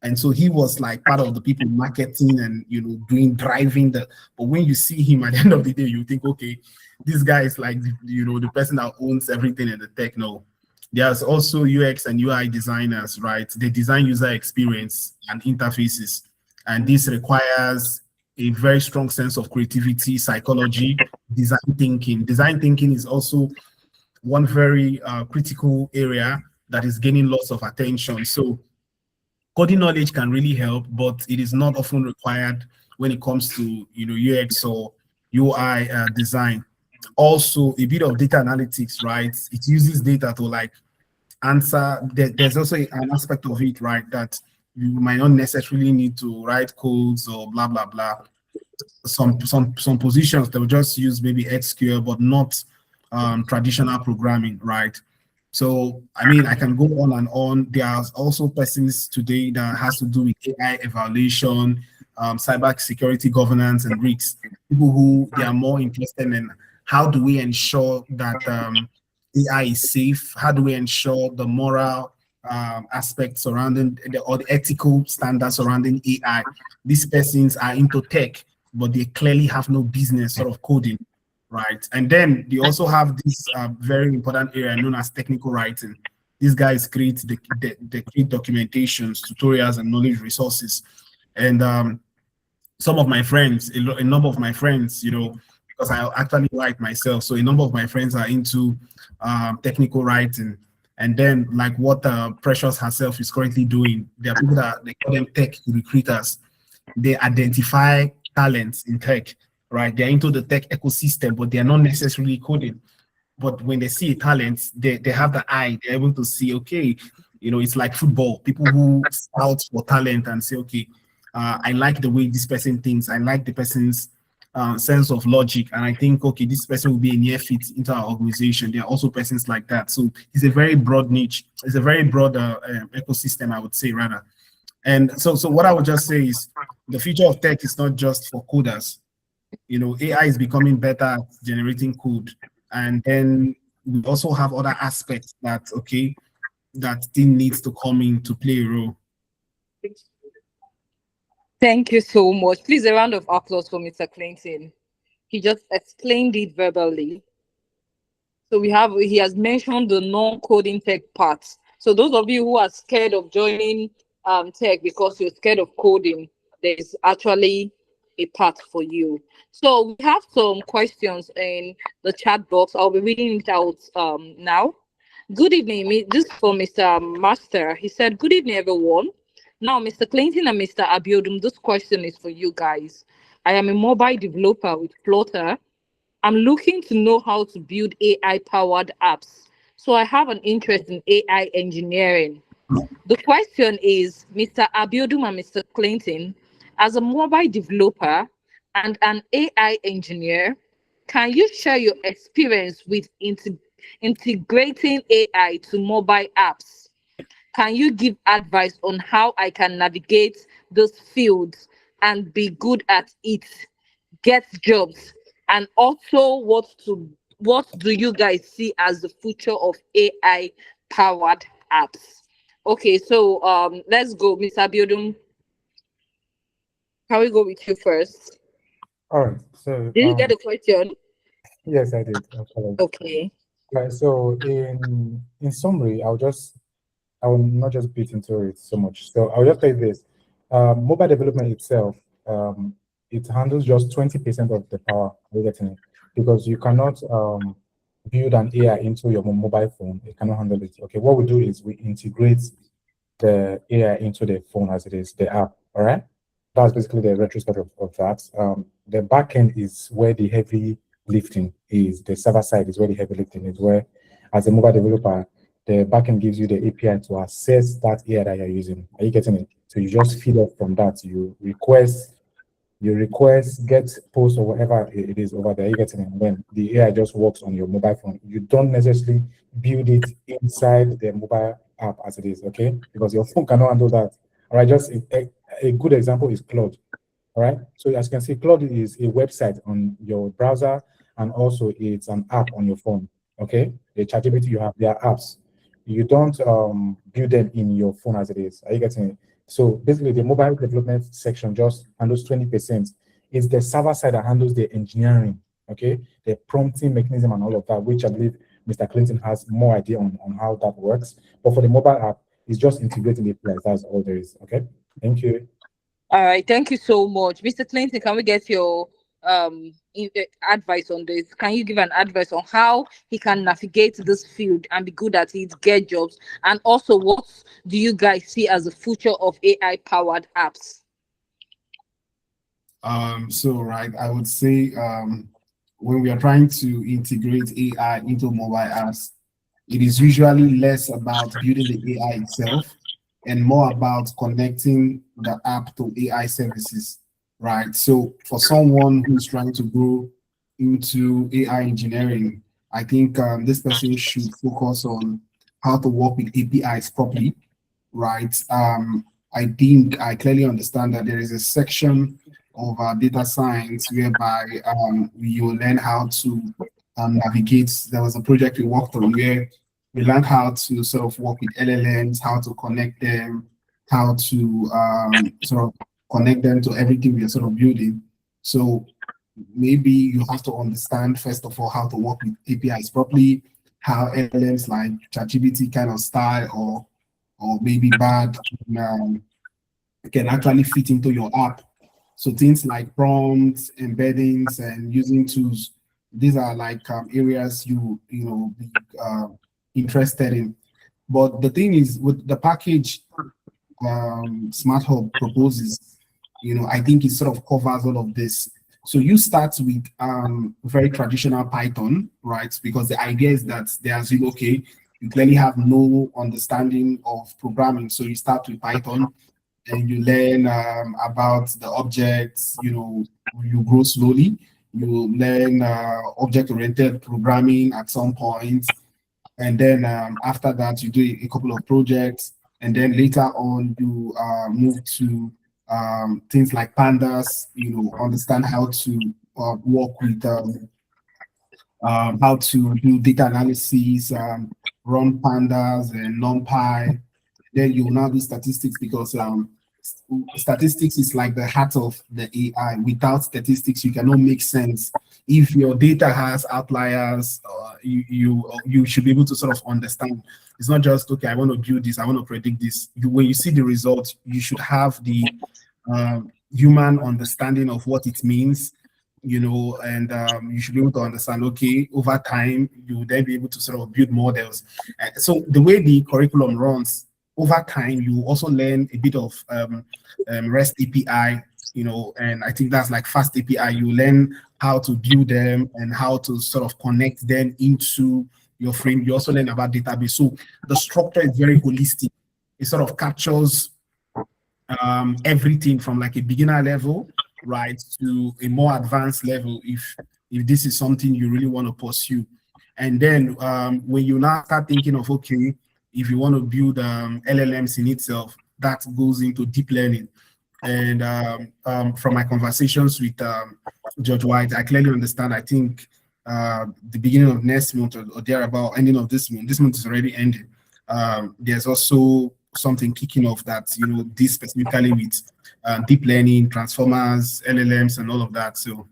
S1: And so he was like part of the people marketing and, you know, driving but when you see him at the end of the day, you think, okay, this guy is like, you know, the person that owns everything in the tech. No, there's also UX and UI designers, right? They design user experience and interfaces. And this requires a very strong sense of creativity, psychology, design thinking. Design thinking is also one very critical area that is gaining lots of attention. So coding knowledge can really help, but it is not often required when it comes to, you know, UX or UI design. Also, a bit of data analytics, right? It uses data to like answer. There's also an aspect of it, right, that you might not necessarily need to write codes or blah blah blah. Some positions they will just use maybe SQL, but not traditional programming, right? So I mean, I can go on and on. There are also persons today that has to do with AI evaluation, cyber security governance and risks. People who they are more interested in how do we ensure that AI is safe? How do we ensure the moral aspects surrounding or the ethical standards surrounding AI? These persons are into tech, but they clearly have no business sort of coding, right? And then they also have this very important area known as technical writing. These guys create they create documentations, tutorials, and knowledge resources. And some of my friends, a number of my friends, you know, because I actually write myself. So a number of my friends are into technical writing. And then, like what Precious herself is currently doing, there are people that they call them tech recruiters. They identify talents in tech, right? They're into the tech ecosystem, but they're not necessarily coding. But when they see a talent, they have the eye, they're able to see, okay, it's like football. People who scout for talent and say, okay, I like the way this person thinks. I like the person's sense of logic. And I think, okay, this person will be a near fit into our organization. There are also persons like that. So it's a very broad niche. It's a very broad ecosystem, I would say, rather. And so what I would just say is the future of tech is not just for coders. AI is becoming better at generating code. And then we also have other aspects that thing needs to come in to play a role.
S2: Thank you so much. Please, a round of applause for Mr. Clinton. He just explained it verbally. So he has mentioned the non-coding tech parts. So those of you who are scared of joining tech because you're scared of coding, there's actually a path for you. So we have some questions in the chat box. I'll be reading it out now. Good evening. This is for Mr. Master. He said, good evening, everyone. Now, Mr. Clinton and Mr. Abiodun, this question is for you guys. I am a mobile developer with Flutter. I'm looking to know how to build AI-powered apps. So I have an interest in AI engineering. The question is, Mr. Abiodun and Mr. Clinton, as a mobile developer and an AI engineer, can you share your experience with integrating AI to mobile apps? Can you give advice on how I can navigate those fields and be good at it, get jobs, and also what do you guys see as the future of AI powered apps? Okay, so let's go, Mr. Abiodun. Can we go with you first?
S4: All right. So
S2: Did you get the question?
S4: yes, I did.
S2: Okay.
S4: Right. So in summary, I will not just beat into it so much. So I'll just say this: mobile development itself, it handles just 20% of the power we're getting it, because you cannot build an AI into your mobile phone. It cannot handle it. Okay. What we do is we integrate the AI into the phone as it is, the app. All right. That's basically the retrospect of that. The backend is where the heavy lifting is. The server side is where the heavy lifting is, where as a mobile developer, the backend gives you the API to access that AI that you're using. Are you getting it? So you just feed up from that. You request, get post or whatever it is over there. Are you getting it? And then the AI just works on your mobile phone. You don't necessarily build it inside the mobile app as it is, okay? Because your phone cannot handle that. All right, just a good example is Claude. All right, so as you can see, Claude is a website on your browser, and also it's an app on your phone. Okay, the ChatGPT you have, they are apps. You don't build them in your phone as it is. Are you getting it? So basically, the mobile development section just handles 20%. It's the server side that handles the engineering, okay, the prompting mechanism and all of that, which I believe Mr. Clinton has more idea on how that works. But for the mobile app, it's just integrating the APIs. That's all there is. Okay, thank you.
S2: All right, thank you so much, Mr. Clinton. Can we get your advice on this? Can you give an advice on how he can navigate this field and be good at it, get jobs, and also what do you guys see as the future of AI powered apps?
S1: Right, I would say when we are trying to integrate AI into mobile apps, it is usually less about building the AI itself and more about connecting the app to AI services, right? So for someone who's trying to go into AI engineering, I think this person should focus on how to work with APIs properly, right? I think I clearly understand that there is a section of data science whereby you learn how to navigate. There was a project we worked on where we learned how to sort of work with LLMs, how to connect them, how to sort of connect them to everything we are sort of building. So maybe you have to understand, first of all, how to work with APIs properly, how LLMs like ChatGPT kind of style or maybe bad can actually fit into your app. So things like prompts, embeddings, and using tools, these are like areas you know be interested in. But the thing is, with the package Smart Hub proposes, I think it sort of covers all of this. So you start with very traditional Python, right? Because the idea is that they assume, okay, you clearly have no understanding of programming. So you start with Python and you learn about the objects, you grow slowly. You learn object-oriented programming at some point. And then after that, you do a couple of projects. And then later on, you move to things like pandas, understand how to work with how to do data analysis, run pandas and NumPy. Then you will now do statistics because statistics is like the heart of the AI. Without statistics, you cannot make sense. If your data has outliers, you should be able to sort of understand. It's not just, okay, I want to build this, I want to predict this. When you see the results, you should have the human understanding of what it means, and you should be able to understand, okay, over time, you will then be able to sort of build models. So the way the curriculum runs, over time, you also learn a bit of REST API, and I think that's like Fast API. You learn how to build them and how to sort of connect them into your frame. You also learn about database. So the structure is very holistic. It sort of captures everything from like a beginner level, right, to a more advanced level if this is something you really want to pursue. And then when you now start thinking of, okay, if you want to build LLMs in itself, that goes into deep learning. And from my conversations with George White, I clearly understand, I think the beginning of next month or thereabout, ending of this month is already ending. There's also something kicking off that, this specifically with deep learning, transformers, LLMs, and all of that. So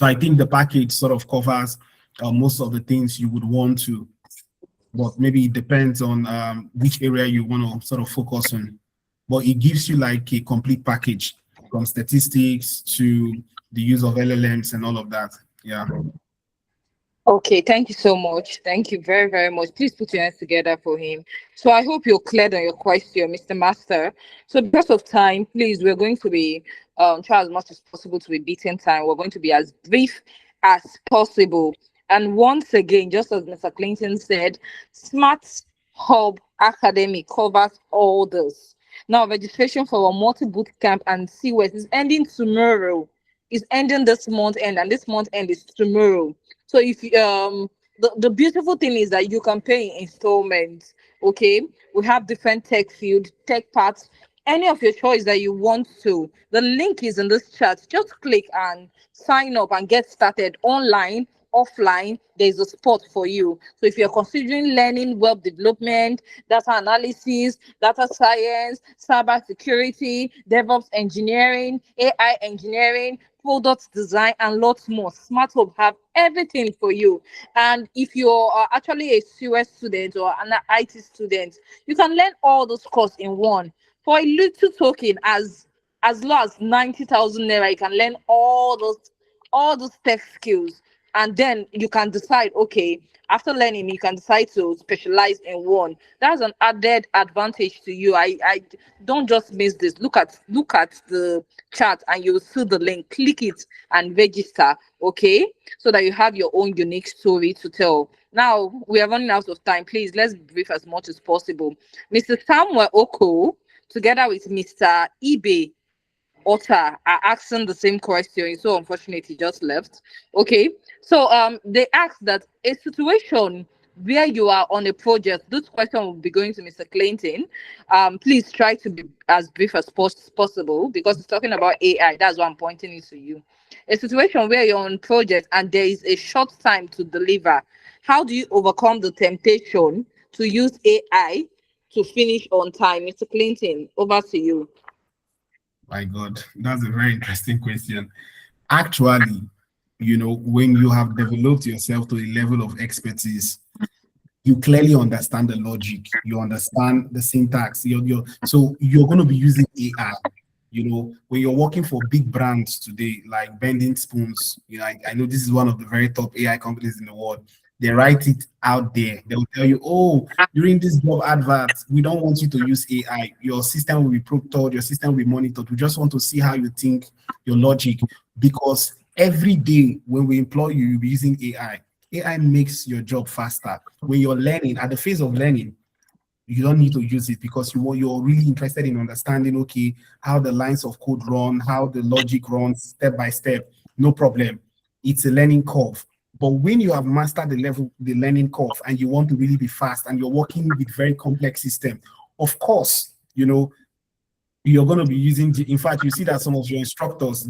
S1: I think the package sort of covers most of the things you would want to, but maybe it depends on which area you want to sort of focus on. But it gives you like a complete package from statistics to the use of LLMs and all of that. Yeah.
S2: Okay, thank you so much. Thank you very, very much. Please put your hands together for him. So I hope you're cleared on your question, Mr. Master. So because of time, please, we're going to be try as much as possible to be beating time. We're going to be as brief as possible. And once again, just as Mr. Clinton said, Smart Hub Academy covers all this. Now, registration for our multi-boot camp and CWES is ending tomorrow. It's ending this month end, and this month end is tomorrow. So if the beautiful thing is that you can pay in installments. Okay, we have different tech field, tech parts, any of your choice that you want to. The link is in this chat. Just click and sign up and get started online. Offline, there's a spot for you. So if you're considering learning web development, data analysis, data science, cyber security, DevOps engineering, AI engineering, product design, and lots more, Smart Hub have everything for you. And if you're actually a CUS student or an IT student, you can learn all those courses in one. For a little token, as low as 90,000 naira, you can learn all those tech skills. And then you can decide, okay, after learning, you can decide to specialize in one. That's an added advantage to you. I don't just miss this. Look at the chat and you'll see the link. Click it and register, okay? So that you have your own unique story to tell. Now, we are running out of time. Please, let's brief as much as possible. Mr. Samuel Oko, together with Mr. Ibe Otta, are asking the same question. So unfortunately, he just left. Okay. So they asked that a situation where you are on a project, this question will be going to Mr. Clinton. Please try to be as brief as possible because it's talking about AI. That's why I'm pointing it to you. A situation where you're on project and there is a short time to deliver. How do you overcome the temptation to use AI to finish on time? Mr. Clinton, over to you.
S1: My God, that's a very interesting question. Actually, when you have developed yourself to a level of expertise, you clearly understand the logic, you understand the syntax, so you're going to be using AI, You know, when you're working for big brands today, like Bending Spoons, you know, I know this is one of the very top AI companies in the world. They write it out there. They'll tell you, oh, during this job advert, we don't want you to use AI. Your system will be proctored, your system will be monitored. We just want to see how you think, your logic, because every day when we employ you, you'll be using AI. AI makes your job faster. When you're learning, at the phase of learning, you don't need to use it because you're really interested in understanding, okay, how the lines of code run, how the logic runs step by step. No problem. It's a learning curve. But when you have mastered the learning curve, and you want to really be fast, and you're working with very complex system, of course, you know, you're going to be using, in fact, you see that some of your instructors,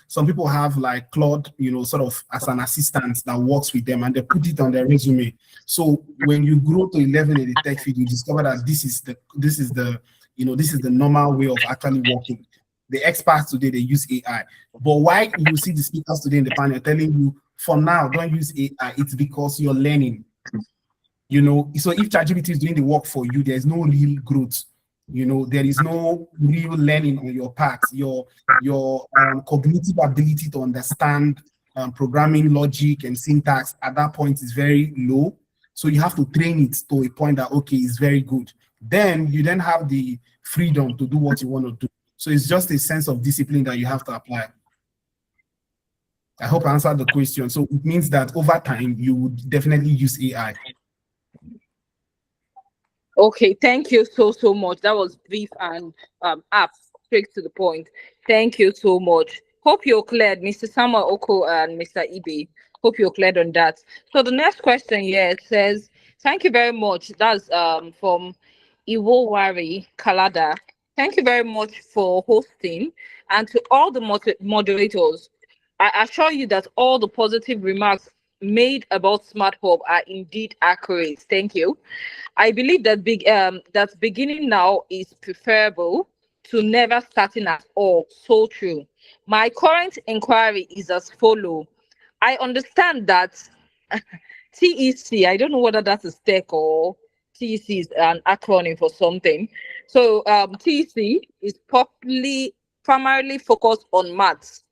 S1: some people have like Claude, you know, sort of as an assistant that works with them, and they put it on their resume. So when you grow to 11 in the tech field, you discover that this is the normal way of actually working. The experts today, they use AI. But why you see the speakers today in the panel telling you, for now, don't use AI, it's because you're learning. You know, so if ChatGPT is doing the work for you, there's no real growth. You know, there is no real learning on your part. Your cognitive ability to understand programming logic and syntax at that point is very low. So you have to train it to a point that, okay, it's very good. Then you then have the freedom to do what you want to do. So it's just a sense of discipline that you have to apply. I hope I answered the question. So it means that over time, you would definitely use AI.
S2: Okay, thank you so much. That was brief and straight to the point. Thank you so much. Hope you're cleared, Mr. Samuel Oko and Mr. Ibe. Hope you're cleared on that. So the next question here says, thank you very much. That's from Iwowari Kalada. Thank you very much for hosting, and to all the moderators. I assure you that all the positive remarks made about Smart Hub are indeed accurate. Thank you. I believe that beginning now is preferable to never starting at all. So true. My current inquiry is as follow. I understand that TEC, I don't know whether that's a tech or TEC is an acronym for something. So TEC is primarily focused on maths.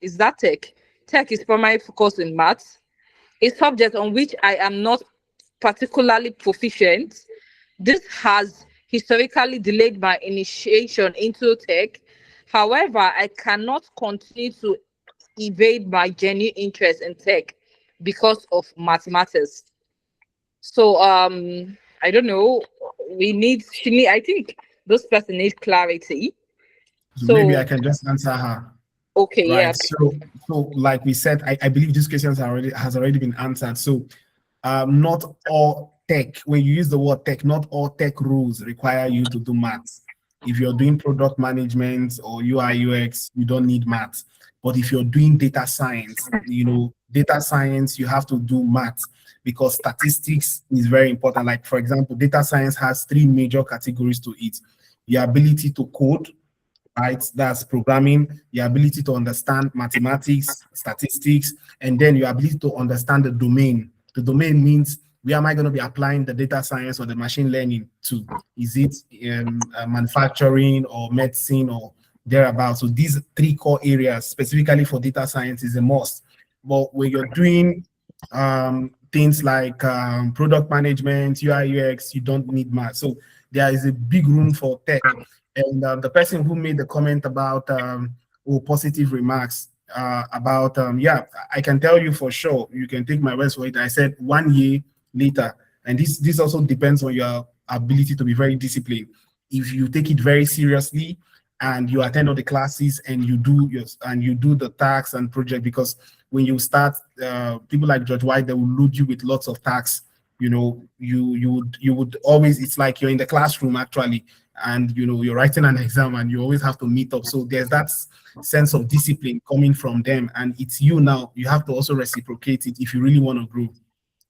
S2: Is that tech? Tech is primarily focused in maths, a subject on which I am not particularly proficient. This has historically delayed my initiation into tech. However, I cannot continue to evade my genuine interest in tech because of mathematics. So I don't know. I think this person needs clarity.
S1: So maybe I can just answer her.
S2: Okay,
S1: right?
S2: yeah.
S1: So like we said, I believe this question has already been answered. So not all tech, when you use the word tech, not all tech rules require you to do maths. If you're doing product management or UI UX, you don't need maths. But if you're doing data science, you have to do maths, because statistics is very important. Like, for example, data science has 3 major categories to it: your ability to code, right? That's programming, your ability to understand mathematics, statistics, and then your ability to understand the domain. The domain means, where am I going to be applying the data science or the machine learning to? Is it manufacturing or medicine or thereabouts? So these 3 core areas specifically for data science is a must. But when you're doing things like product management, UI, UX, you don't need math. So there is a big room for tech. And the person who made the comment about positive remarks about I can tell you for sure, you can take my words for it. I said 1 year later, and this also depends on your ability to be very disciplined. If you take it very seriously and you attend all the classes and you do the tasks and project, because when you start, people like George White, they will load you with lots of tasks. You know, you would always, it's like you're in the classroom actually, and you're writing an exam and you always have to meet up. So there's that sense of discipline coming from them, and it's you now. You have to also reciprocate it if you really want to grow.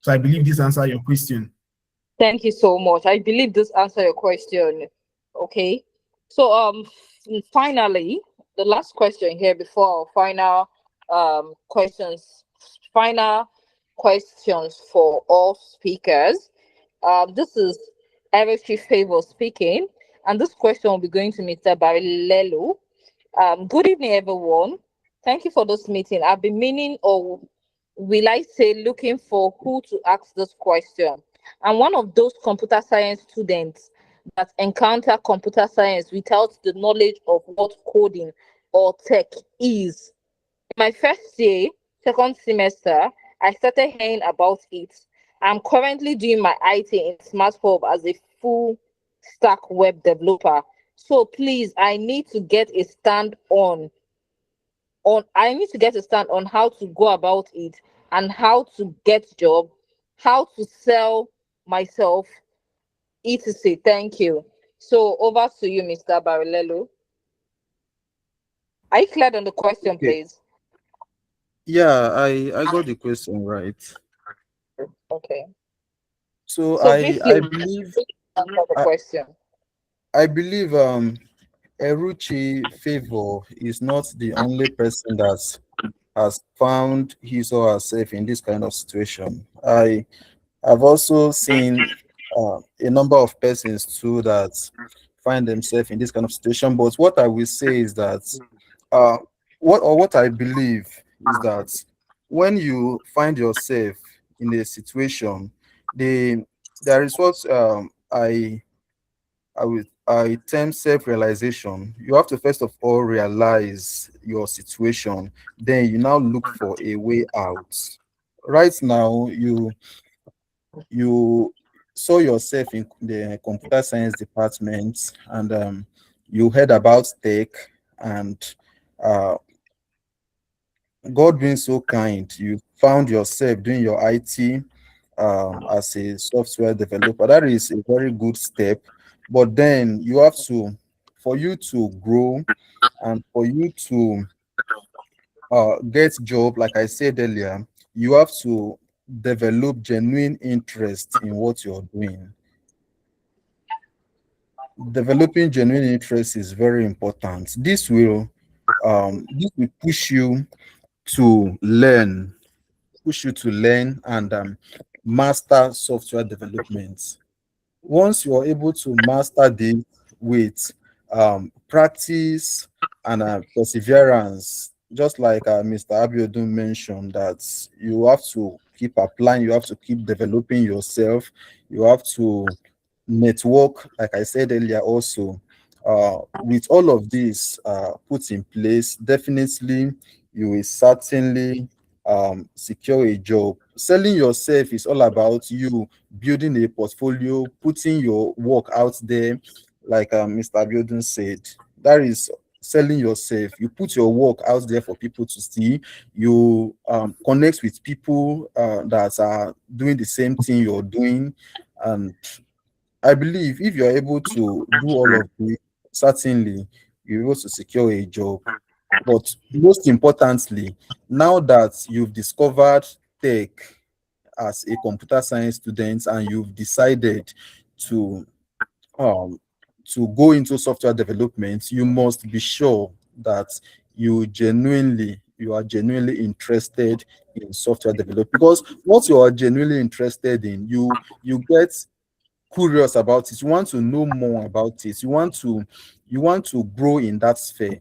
S1: So I believe this answers your question.
S2: Thank you so much. I believe this answers your question. Okay. So finally, the last question here before our final final questions for all speakers. This is Eric Favor speaking. And this question will be going to Mr. Barilelo. Good evening, everyone. Thank you for this meeting. I've been meaning, or will I say, looking for who to ask this question. I'm one of those computer science students that encounter computer science without the knowledge of what coding or tech is. In my first year, second semester, I started hearing about it. I'm currently doing my IT in Smart Hub as a full stack web developer. So please, I need to get a stand on how to go about it and how to get job, how to sell myself, etc. Thank you. So over to you, Mr. Barilello. Are you clear on the question,
S3: Okay.
S2: please?
S3: Yeah, I got the question right.
S2: Okay.
S3: So
S2: So please,
S3: I
S2: please
S3: believe
S2: answer the
S3: I,
S2: question.
S3: I believe Eruchi Favor is not the only person that has found his or herself in this kind of situation. I've also seen a number of persons too that find themselves in this kind of situation. But what I will say is that uh, what I believe is that when you find yourself in a situation, there is what I term self-realization. You have to first of all realize your situation, then you now look for a way out. Right now, you saw yourself in the computer science department, and you heard about tech, and uh, God being so kind, you found yourself doing your IT as a software developer. That is a very good step. But then you have to, for you to grow and for you to get job, like I said earlier, you have to develop genuine interest in what you're doing. Developing genuine interest is very important. This will push you to learn and master software development. Once you're able to master this with practice and perseverance, just like Mr. Abiodun mentioned, that you have to keep applying, you have to keep developing yourself, you have to network, like I said earlier, also. With all of this put in place, definitely you will certainly secure a job. Selling yourself is all about you building a portfolio, putting your work out there, like Mr. Abiodun said. That is selling yourself. You put your work out there for people to see. You connect with people that are doing the same thing you're doing, and I believe if you're able to do all of this, certainly you're able to secure a job. But most importantly, now that you've discovered tech as a computer science student and you've decided to um, to go into software development, you must be sure that you are genuinely interested in software development, because what you are genuinely interested in, you get curious about it, you want to know more about it, you want to grow in that sphere.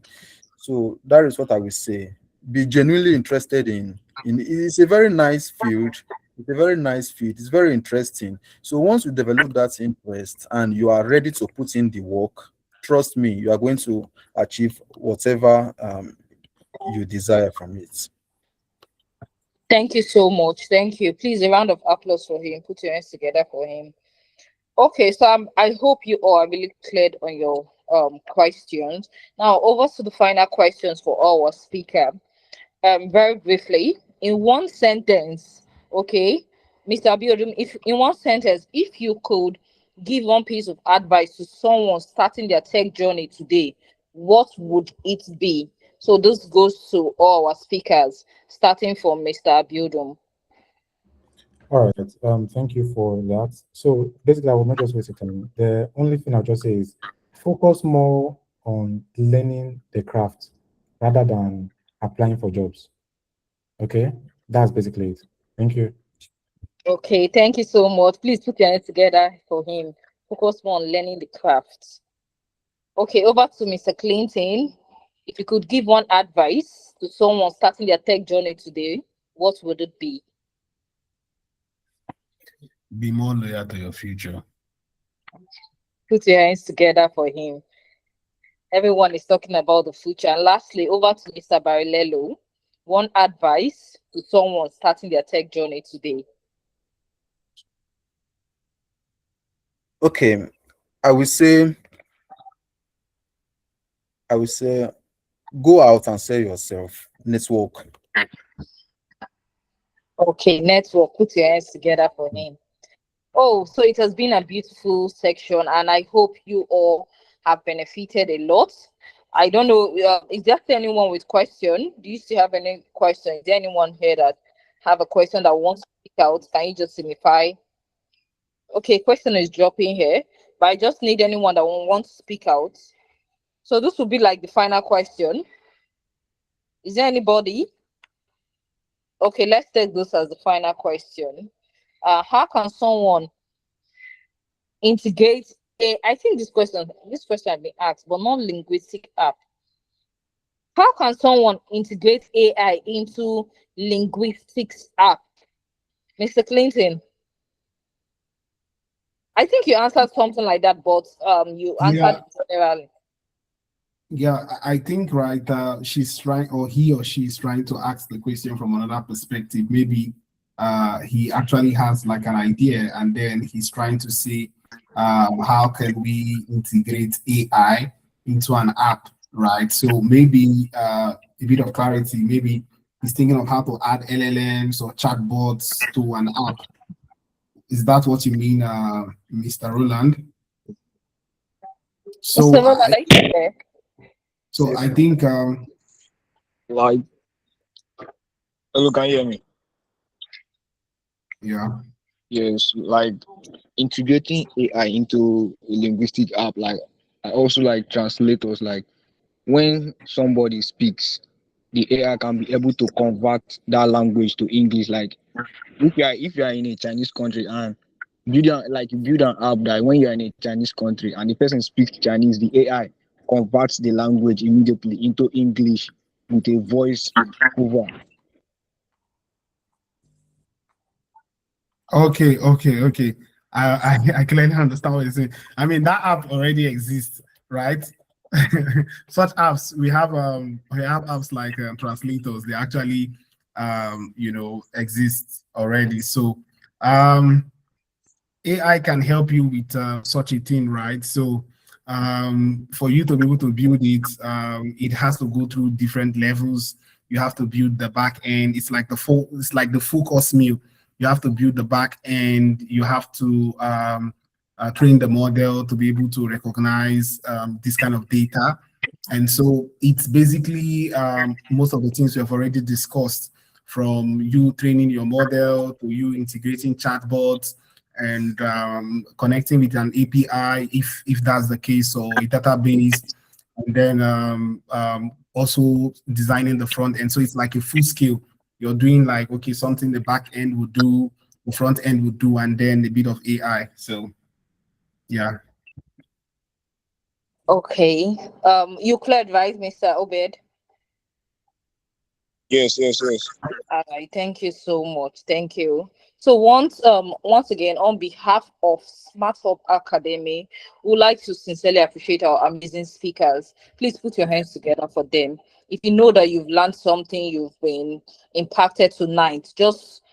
S3: So that is what I will say. Be genuinely interested in it's a very nice field. It's a very nice field. It's very interesting. So once you develop that interest and you are ready to put in the work, trust me, you are going to achieve whatever you desire from it.
S2: Thank you so much. Thank you. Please, a round of applause for him. Put your hands together for him. Okay, so I hope you all are really cleared on your questions. Now, over to the final questions for our speaker. Very briefly, in one sentence, okay, Mr. Abiodun, if in one sentence, if you could give one piece of advice to someone starting their tech journey today, what would it be? So this goes to all our speakers, starting from Mr. Abiodun.
S4: All right. Thank you for that. So basically, I will not just waste your time. The only thing I'll just say is focus more on learning the craft rather than applying for jobs. Okay, that's basically it. Thank you.
S2: Okay, thank you so much. Please put your hands together for him. Focus more on learning the craft. Okay, over to Mr. Clinton. If you could give one advice to someone starting their tech journey today, what would it be?
S1: Be more loyal to your future.
S2: Put your hands together for him. Everyone is talking about the future. And lastly, over to Mr. Barilello. One advice to someone starting their tech journey today.
S3: Okay, I would say go out and sell yourself. Network.
S2: Okay, network. Put your hands together for him. Oh, so it has been a beautiful section, and I hope you all have benefited a lot. I don't know, is there anyone with question? Do you still have any question? Is there anyone here that have a question that wants to speak out? Can you just signify? Okay, question is dropping here, but I just need anyone that wants to speak out. So this will be like the final question. Is there anybody? Okay, let's take this as the final question. How can someone integrate I think this question has been asked, but not linguistic app. How can someone integrate AI into linguistics app? Mr. Clinton, I think you answered something like that, but you answered generally.
S1: Yeah, I think she's trying, or he or she is trying to ask the question from another perspective. Maybe he actually has like an idea, and then he's trying to see how can we integrate AI into an app, right? So maybe a bit of clarity. Maybe he's thinking of how to add LLMs or chatbots to an app. Is that what you mean, Mr. Roland? So
S2: Mr. Roland, are you there?
S1: So I think
S5: like, hello, can you hear me?
S1: Yeah.
S5: Yes, like integrating AI into a linguistic app, like I also like translators, like when somebody speaks, the AI can be able to convert that language to English. Like if you are in a Chinese country and you build an app that when you're in a Chinese country and the person speaks Chinese, the AI converts the language immediately into English with a voice over.
S1: Okay. I clearly understand what you're saying. I mean, that app already exists, right? Such apps, we have apps like translators. They actually exist already. So AI can help you with such a thing, right? So for you to be able to build it, it has to go through different levels. You have to build the back end. It's like the full course meal. You have to build the back end. You have to train the model to be able to recognize this kind of data. And so it's basically most of the things we have already discussed, from you training your model to you integrating chatbots and connecting with an API if that's the case, or a database, and then also designing the front end. So it's like a full scale. You're doing like, okay, something the back end would do, the front end would do, and then a bit of AI. So yeah.
S2: Okay. You cleared, right, Mr. Obed?
S5: Yes.
S2: All right, thank you so much. Thank you. So once again, on behalf of Smart Hub Academy, we would like to sincerely appreciate our amazing speakers. Please put your hands together for them. If you know that you've learned something, you've been impacted tonight, just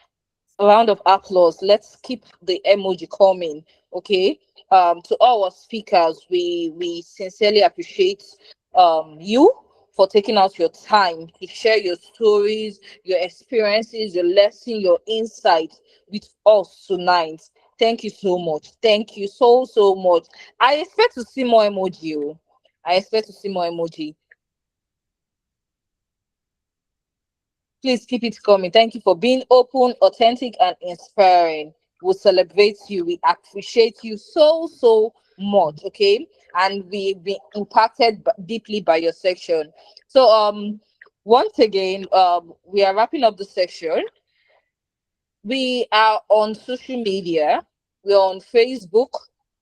S2: a round of applause. Let's keep the emoji coming. Okay. To all our speakers, we sincerely appreciate you for taking out your time to share your stories, your experiences, your lesson, your insights with us tonight. Thank you so much. Thank you so much. I expect to see more emoji. I expect to see more emoji. Please keep it coming. Thank you for being open, authentic, and inspiring. We celebrate you. We appreciate you so much. Okay, and we've been impacted deeply by your section. So once again, we are wrapping up the section. We are on social media. We're on Facebook.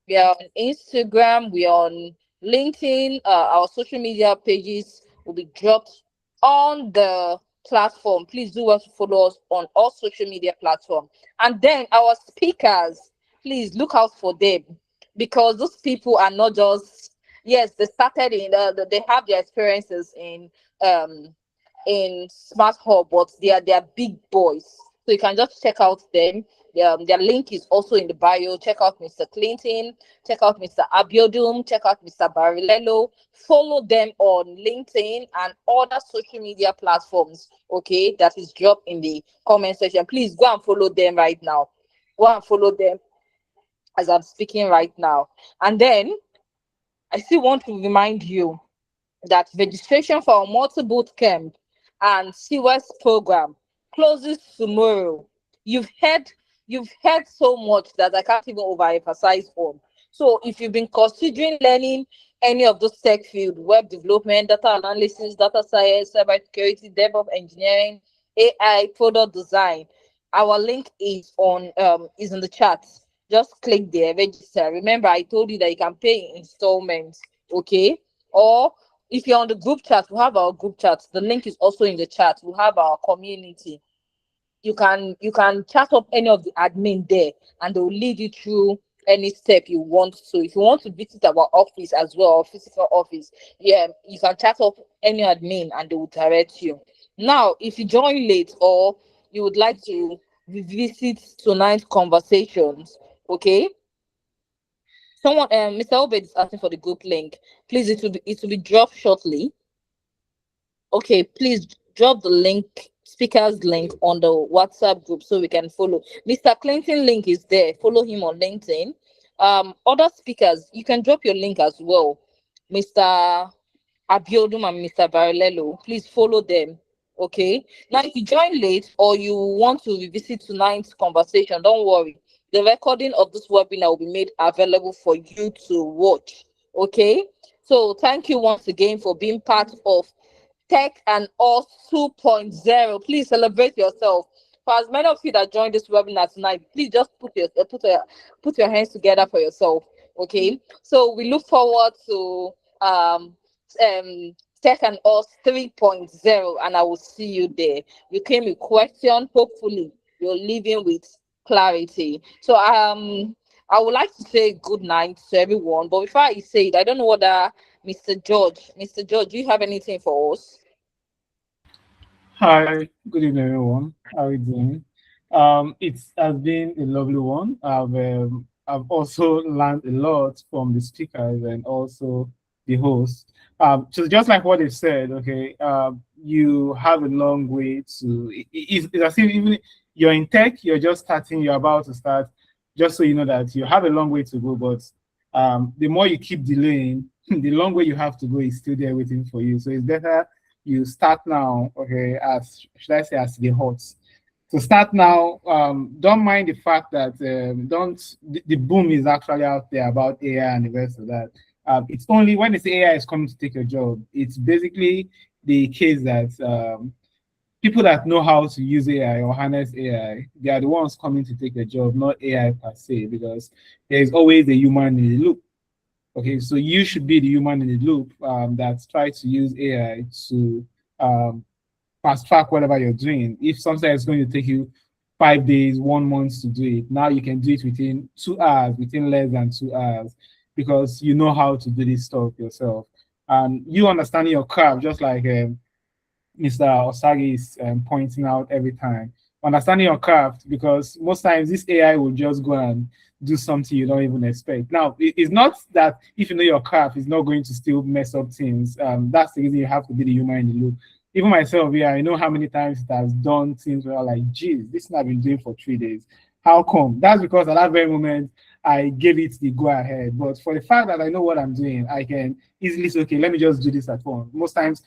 S2: We are on Instagram. We are on LinkedIn. Our social media pages will be dropped on the platform. Please do well to follow us on all social media platforms. And then our speakers, please look out for them, because those people are not just, yes, they started in they have their experiences um in Smart Hub, but they are big boys. So you can just check out them. Their link is also in the bio. Check out Mr. Clinton, check out Mr. Abiodun, check out Mr. Barilello. Follow them on LinkedIn and other social media platforms. Okay, that is dropped in the comment section. Please go and follow them right now. Go and follow them as I'm speaking right now. And then I still want to remind you that registration for our multi-boot camp and CWES program closes tomorrow. You've heard so much that I can't even overemphasize on. So if you've been considering learning any of those tech field, web development, data analysis, data science, cybersecurity, DevOps engineering, AI, product design, our link is in the chat. Just click there, register. Remember, I told you that you can pay in installments, okay? Or if you're on the group chat, we have our group chat. The link is also in the chat. We have our community. You can chat up any of the admin there, and they will lead you through any step you want to. If you want to visit our office as well, our physical office, yeah, you can chat up any admin and they will direct you. Now, if you join late or you would like to revisit tonight's conversations, okay? Someone, Mr. Obed is asking for the group link. Please, it will be dropped shortly. Okay, please drop the link, speaker's link on the WhatsApp group so we can follow. Mr. Clinton link is there. Follow him on LinkedIn. Other speakers, you can drop your link as well. Mr. Abiodun and Mr. Barilello, please follow them. Okay. Now, if you join late or you want to revisit tonight's conversation, don't worry. The recording of this webinar will be made available for you to watch. Okay. So thank you once again for being part of Tech and Us 2.0. Please celebrate yourself. For as many of you that joined this webinar tonight, please just put your hands together for yourself. Okay. So we look forward to Tech and Us 3.0, and I will see you there. You came with question. Hopefully, you're leaving with clarity. So I would like to say good night to everyone. But before I say it, I don't know whether Mr. George, do you have anything for us?
S6: Hi, good evening, everyone. How are you doing? It has been a lovely one. I've also learned a lot from the speakers and also the host. So just like what they said, okay, you have a long way to. It's as if even you're in tech, you're just starting, you're about to start. Just so you know that you have a long way to go, but the more you keep delaying, the long way you have to go is still there waiting for you. So it's better you start now, okay, as should I say, as the horse. So start now. Don't mind the fact that the boom is actually out there about AI and the rest of that. It's only when it's AI is coming to take your job. It's basically the case that people that know how to use AI or harness AI, they are the ones coming to take your job, not AI per se, because there's always a human in the loop. Okay, so you should be the human in the loop that tries to use AI to fast track whatever you're doing. If something is going to take you 5 days, 1 month to do it, now you can do it within 2 hours, within less than 2 hours, because you know how to do this stuff yourself. And you understanding your craft, just like Mr. Osagi is pointing out every time. Understanding your craft, because most times this AI will just go and do something you don't even expect. Now, it's not that if you know your craft, it's not going to still mess up things. That's the reason you have to be the human in the loop. Even myself, yeah, I know how many times it has done things where I'm like, geez, this thing I've been doing for 3 days. How come? That's because at that very moment, I gave it the go ahead. But for the fact that I know what I'm doing, I can easily say, okay, let me just do this at once. Most times,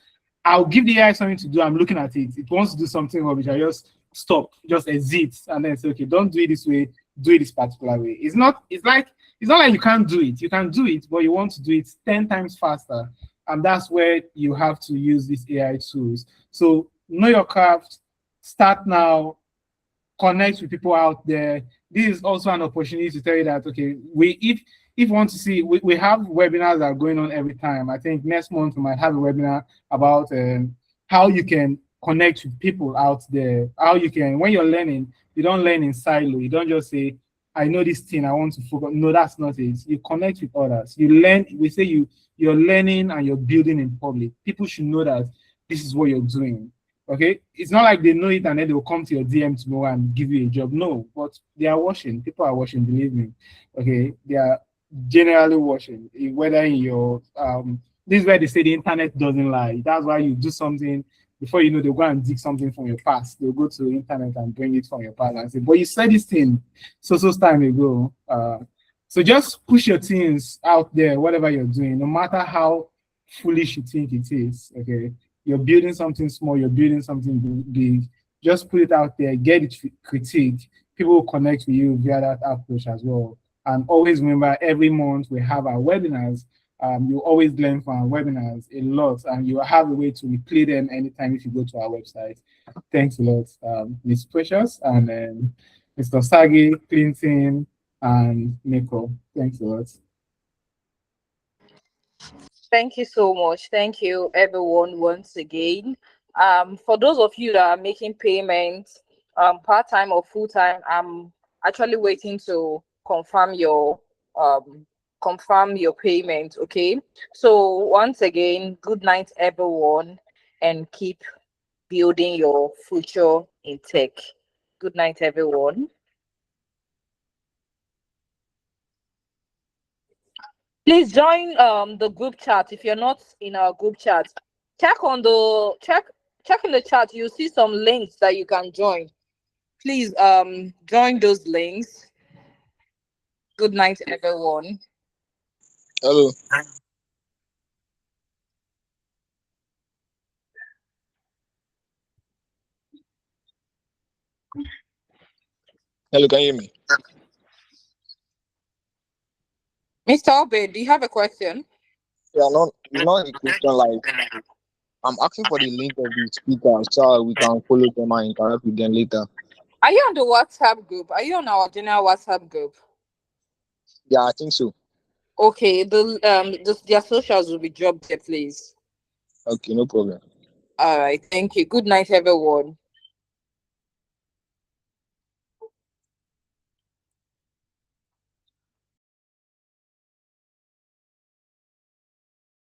S6: I'll give the AI something to do. I'm looking at it. It wants to do something which I just stop, just exit, and then say, okay, don't do it this way, do it this particular way. It's not like you can't do it. You can do it, but you want to do it 10 times faster. And that's where you have to use these AI tools. So know your craft, start now, connect with people out there. This is also an opportunity to tell you that, okay, if you want to see, we have webinars that are going on every time. I think next month we might have a webinar about how you can connect with people out there. How you can, when you're learning, you don't learn in silo. You don't just say, I know this thing, I want to focus. No, that's not it. You connect with others. You learn, we say you're learning and you're building in public. People should know that this is what you're doing. Okay, it's not like they know it and then they'll come to your DM tomorrow and give you a job. No, but they are watching. People are watching, believe me. Okay, they are generally watching. Whether in your this is where they say the internet doesn't lie. That's why you do something before you know they'll go and dig something from your past. They'll go to the internet and bring it from your past and say, but you said this thing so time ago. So just push your things out there, whatever you're doing, no matter how foolish you think it is. Okay. You're building something small, you're building something big. Just put it out there, get it critiqued. People will connect with you via that approach as well. And always remember, every month we have our webinars. You always learn from our webinars a lot, and you have a way to replay them anytime if you go to our website. Thanks a lot, Ms. Precious, and Mr. Sagi, Clinton, and Nico. Thanks a lot.
S2: Thank you so much. Thank you, everyone, once again. For those of you that are making payments, part-time or full-time, I'm actually waiting to confirm your payment. Okay. So once again, good night, everyone, and keep building your future in tech. Good night, everyone. Please join the group chat. If you're not in our group chat, check in the chat. You'll see some links that you can join. Please join those links. Good night, everyone.
S5: Hello. Hello, can you hear me?
S2: Mr. Obed, do you have a question?
S5: Yeah, not a question like I'm asking for the link of the speaker so we can follow them and interact with them later.
S2: Are you on the WhatsApp group? Are you on our general WhatsApp group?
S5: Yeah, I think so.
S2: Okay, their socials will be dropped there, please.
S5: Okay, no problem.
S2: All right, thank you. Good night, everyone.